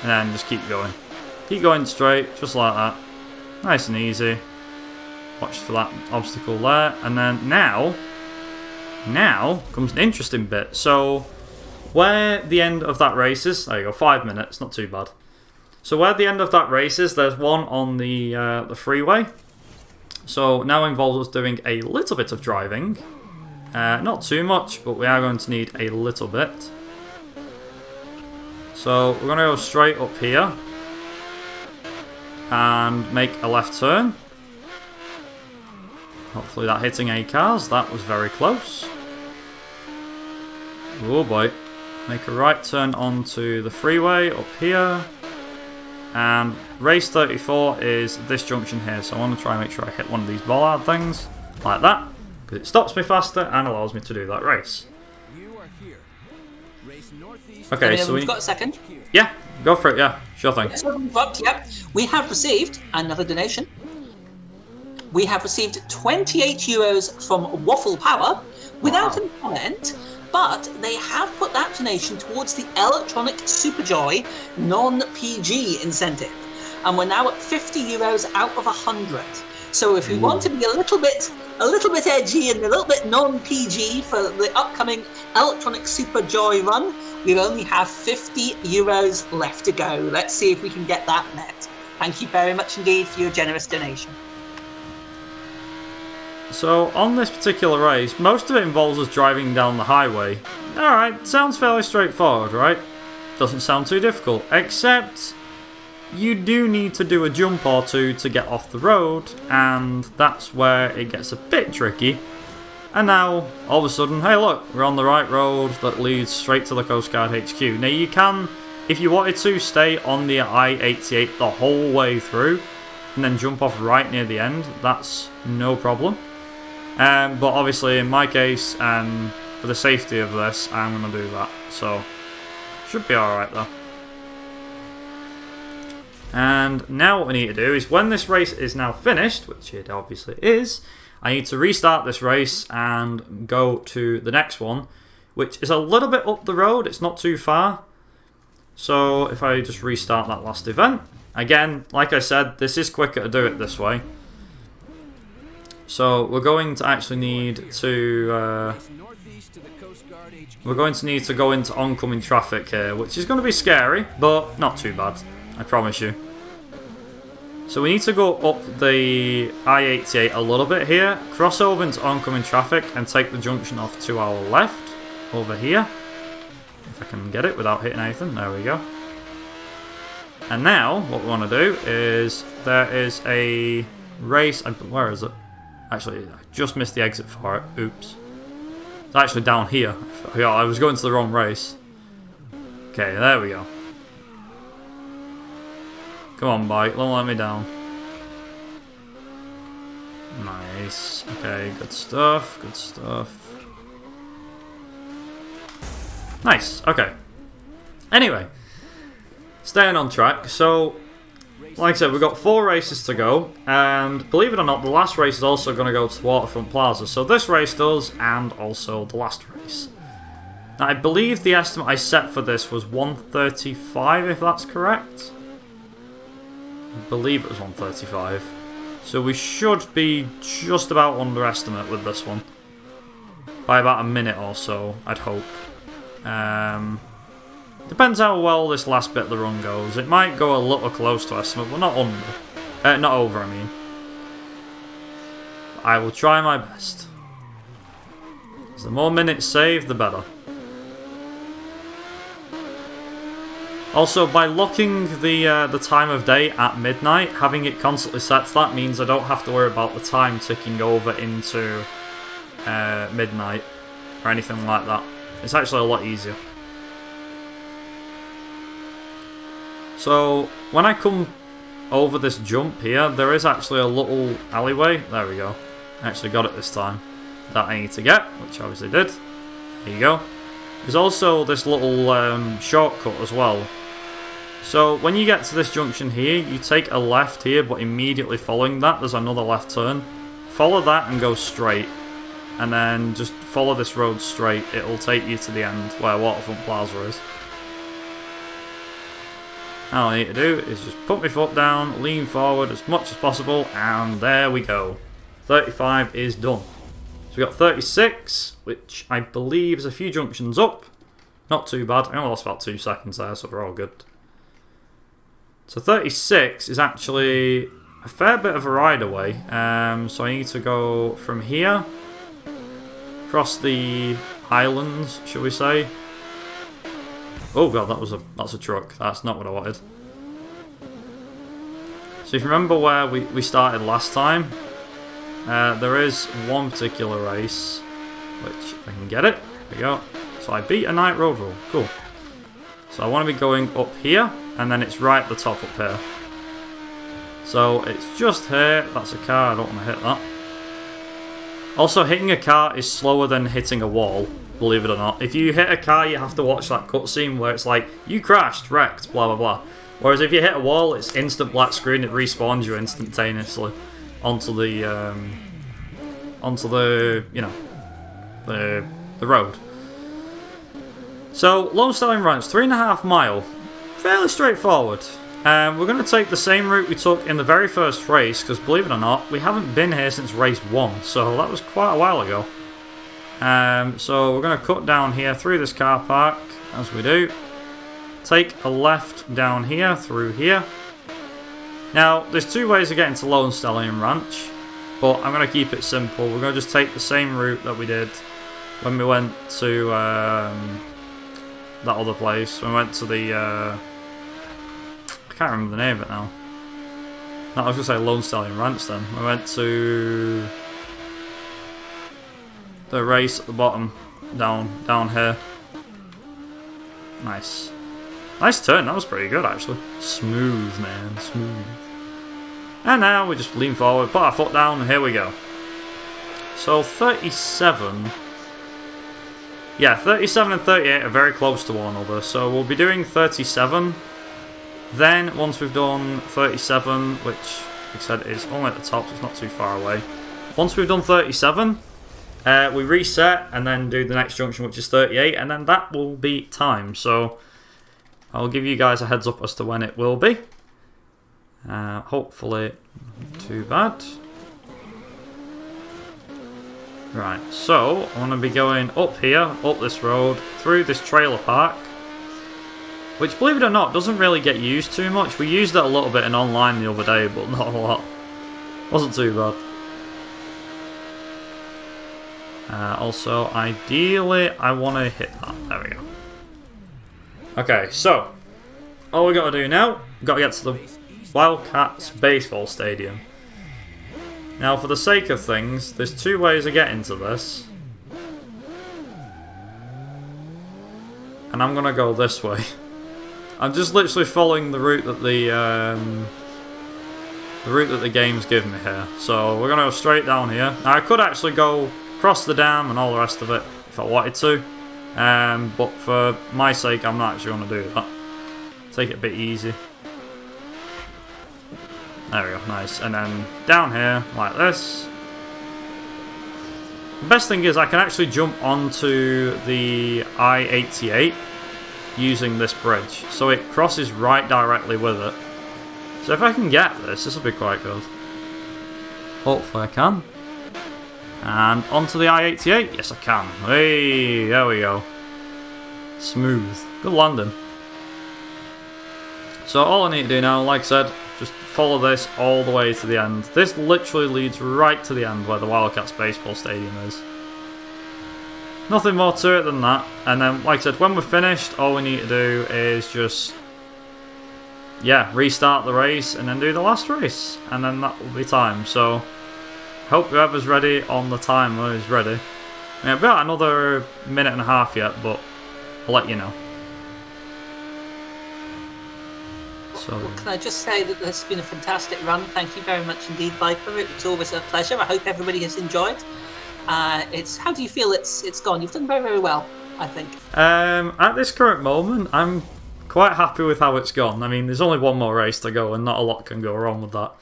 And then just keep going. Keep going straight, just like that. Nice and easy. Watch for that obstacle there, and then now comes an interesting bit. So where the end of that race is, there you go, 5 minutes, not too bad. So where the end of that race is, there's one on the freeway. So now involves us doing a little bit of driving, not too much, but we are going to need a little bit. So we're going to go straight up here and make a left turn. Hopefully that hitting any cars. That was very close. Oh boy. Make a right turn onto the freeway up here. And race 34 is this junction here. So I want to try and make sure I hit one of these bollard things. Like that. Because it stops me faster and allows me to do that race. Okay, so we've got a second. Yeah, go for it, yeah. Sure thing. Yep. We have received another donation. We have received €28 from Waffle Power without a comment, but they have put that donation towards the Electronic Superjoy non-PG incentive. And we're now at €50 out of 100. So if we want to be a little bit edgy and a little bit non-PG for the upcoming Electronic Superjoy run, we only have €50 left to go. Let's see if we can get that met. Thank you very much indeed for your generous donation. So, on this particular race, most of it involves us driving down the highway. Alright, sounds fairly straightforward, right? Doesn't sound too difficult, except you do need to do a jump or two to get off the road, and that's where it gets a bit tricky. And now, all of a sudden, hey look, we're on the right road that leads straight to the Coast Guard HQ. Now you can, if you wanted to, stay on the I-88 the whole way through, and then jump off right near the end. That's no problem. But obviously in my case, and for the safety of this, I'm going to do that. So, should be alright though. And now what we need to do is, when this race is now finished, which it obviously is, I need to restart this race and go to the next one, which is a little bit up the road, it's not too far. So if I just restart that last event, again, like I said, this is quicker to do it this way. So we're going to actually need to go into oncoming traffic here, which is going to be scary, but not too bad, I promise you. So we need to go up the I-88 a little bit here, cross over into oncoming traffic, and take the junction off to our left, over here. If I can get it without hitting anything, there we go. And now, what we want to do is, there is a race, where is it? Actually, I just missed the exit for it, oops. It's actually down here. Yeah, I was going to the wrong race. Okay, there we go. Come on, bike, don't let me down. Nice. Okay, good stuff, good stuff. Nice, okay. Anyway, staying on track. So, like I said, we've got 4 races to go. And believe it or not, the last race is also going to go to Waterfront Plaza. So this race does, and also the last race. Now, I believe the estimate I set for this was 135, if that's correct. I believe it was 135. So we should be just about underestimate with this one. By about a minute or so, I'd hope. Depends how well this last bit of the run goes. It might go a little close to estimate, but not under. Not over, I mean. I will try my best. The more minutes saved, the better. Also, by locking the time of day at midnight, having it constantly set to that means I don't have to worry about the time ticking over into midnight or anything like that. It's actually a lot easier. So, when I come over this jump here, there is actually a little alleyway. There we go. I actually got it this time. That I need to get, which I obviously did. There you go. There's also this little shortcut as well. So, when you get to this junction here, you take a left here, but immediately following that, there's another left turn. Follow that and go straight. And then just follow this road straight. It'll take you to the end where Waterfront Plaza is. All I need to do is just put my foot down, lean forward as much as possible, and there we go. 35 is done. So we got 36, which I believe is a few junctions up. Not too bad. I only lost about 2 seconds there, so we're all good. So 36 is actually a fair bit of a ride away. So I need to go from here, across the islands, shall we say. Oh god, that's a truck. That's not what I wanted. So if you remember where we started last time, there is one particular race, which if I can get it, there we go. So I beat a night road rule, cool. So I want to be going up here, and then it's right at the top up here. So it's just here, that's a car, I don't want to hit that. Also, hitting a car is slower than hitting a wall, believe it or not. If you hit a car, you have to watch that cutscene where it's like, you crashed, wrecked, blah blah blah. Whereas if you hit a wall, it's instant black screen, it respawns you instantaneously onto the, you know, the road. So, Lone Stallion Ranch, 3.5 mile, fairly straightforward. We're going to take the same route we took in the very first race, because believe it or not, we haven't been here since race 1, so that was quite a while ago. So we're going to cut down here through this car park, as we do. Take a left down here, through here. Now, there's 2 ways of getting to Lone Stallion Ranch, but I'm going to keep it simple. We're going to just take the same route that we did when we went to that other place. We went to the... I can't remember the name of it now. No, I was going to say Lone Stallion Ranch then. We went to the race at the bottom, down here. Nice. Nice turn, that was pretty good actually. Smooth, man, smooth. And now we just lean forward, put our foot down, and here we go. So 37... Yeah, 37 and 38 are very close to one another, so we'll be doing 37. Then, once we've done 37, which, like I said, is only at the top, so it's not too far away. Once we've done 37, we reset and then do the next junction, which is 38, and then that will be time. So, I'll give you guys a heads up as to when it will be. Hopefully, not too bad. Right, so I'm going to be going up here, up this road, through this trailer park, which, believe it or not, doesn't really get used too much. We used it a little bit in online the other day, but not a lot. Wasn't too bad. Also, ideally, I want to hit that. There we go. Okay, so all we got to do now, we've got to get to the Wildcats baseball stadium. Now, for the sake of things, there's two ways of getting to this. And I'm going to go this way. I'm just literally following the route that the game's given me here. So we're going to go straight down here. Now, I could actually go across the dam and all the rest of it if I wanted to. But for my sake, I'm not actually going to do that. Take it a bit easy. There we go, nice. And then down here, like this. The best thing is I can actually jump onto the I-88 using this bridge. So it crosses right directly with it. So if I can get this will be quite good. Hopefully I can. And onto the I-88. Yes, I can. Hey, there we go. Smooth. Good landing. So all I need to do now, like I said, just follow this all the way to the end. This literally leads right to the end where the Wildcats baseball stadium is. Nothing more to it than that. And then, like I said, when we're finished, all we need to do is just, yeah, restart the race and then do the last race. And then that will be time. So, hope whoever's ready on the timer is ready. We have about another minute and a half yet, but I'll let you know. So, can I just say that this has been a fantastic run? Thank you very much indeed, Viper. It's always a pleasure. I hope everybody has enjoyed. How do you feel it's gone? You've done very, very well, I think. At this current moment, I'm quite happy with how it's gone. I mean, there's only one more race to go, and not a lot can go wrong with that.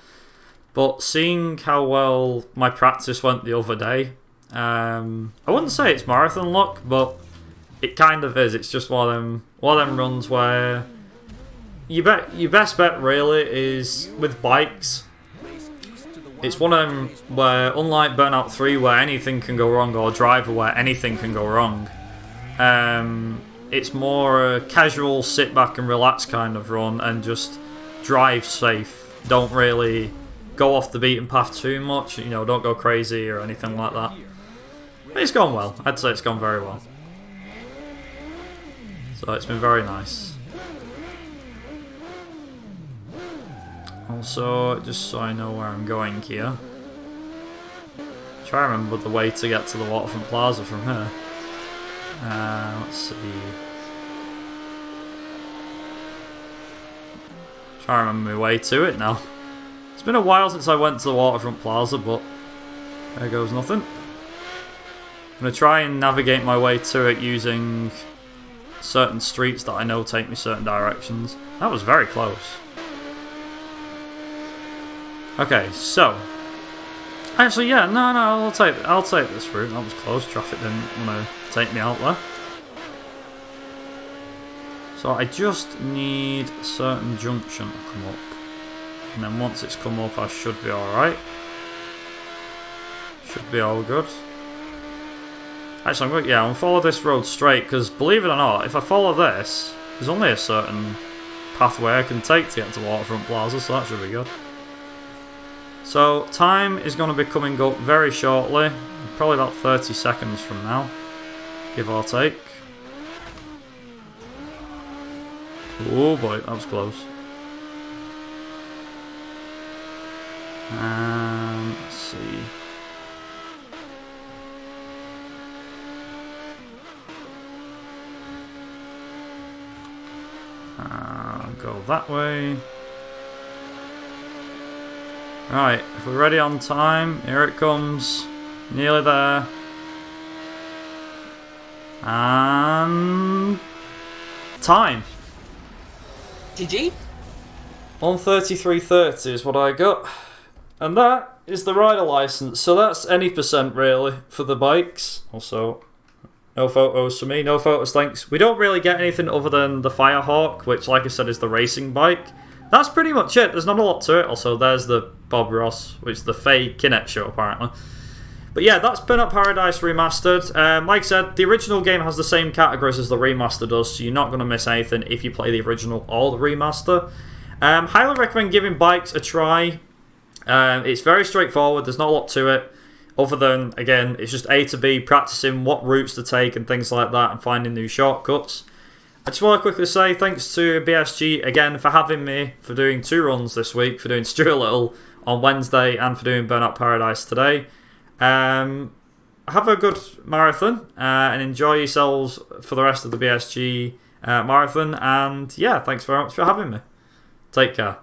But seeing how well my practice went the other day, I wouldn't say it's marathon luck, but it kind of is. It's just one of them runs where your best bet really is with bikes. It's one of them where, unlike Burnout 3 where anything can go wrong, or Driver where anything can go wrong, it's more a casual sit back and relax kind of run and just drive safe. Don't really go off the beaten path too much, you know, don't go crazy or anything like that. It's gone well. I'd say it's gone very well. So it's been very nice. Also, just so I know where I'm going here, try to remember the way to get to the Waterfront Plaza from here. Let's see. Try to remember my way to it now. It's been a while since I went to the Waterfront Plaza, but there goes nothing. I'm going to try and navigate my way to it using certain streets that I know take me certain directions. That was very close. Okay, so actually, yeah, no, I'll take this route. That was close. Traffic didn't want to take me out there. So I just need a certain junction to come up, and then once it's come up, I should be all right. Should be all good. Actually, I'm gonna follow this road straight because, believe it or not, if I follow this, there's only a certain pathway I can take to get to Waterfront Plaza, so that should be good. So, time is going to be coming up very shortly, probably about 30 seconds from now, give or take. Oh boy, that was close. Let's see. Go that way. Right, if we're ready on time, here it comes. Nearly there. And time. GG. 1:33:30 is what I got. And that is the rider license. So that's any percent really for the bikes. Also, No photos for me, no photos thanks. We don't really get anything other than the Firehawk, which like I said is the racing bike. That's pretty much it, there's not a lot to it. Also, there's the Bob Ross, which is the fake Kinect show apparently. But yeah, that's Burnout Paradise Remastered. Like I said, the original game has the same categories as the remaster does, so you're not going to miss anything if you play the original or the remaster. Highly recommend giving bikes a try. It's very straightforward, there's not a lot to it. Other than, again, it's just A to B, practicing what routes to take and things like that, and finding new shortcuts. I just want to quickly say thanks to BSG again for having me, for doing 2 runs this week, for doing Stew a Little on Wednesday, and for doing Burnout Paradise today. Have a good marathon, and enjoy yourselves for the rest of the BSG marathon, and yeah, thanks very much for having me. Take care.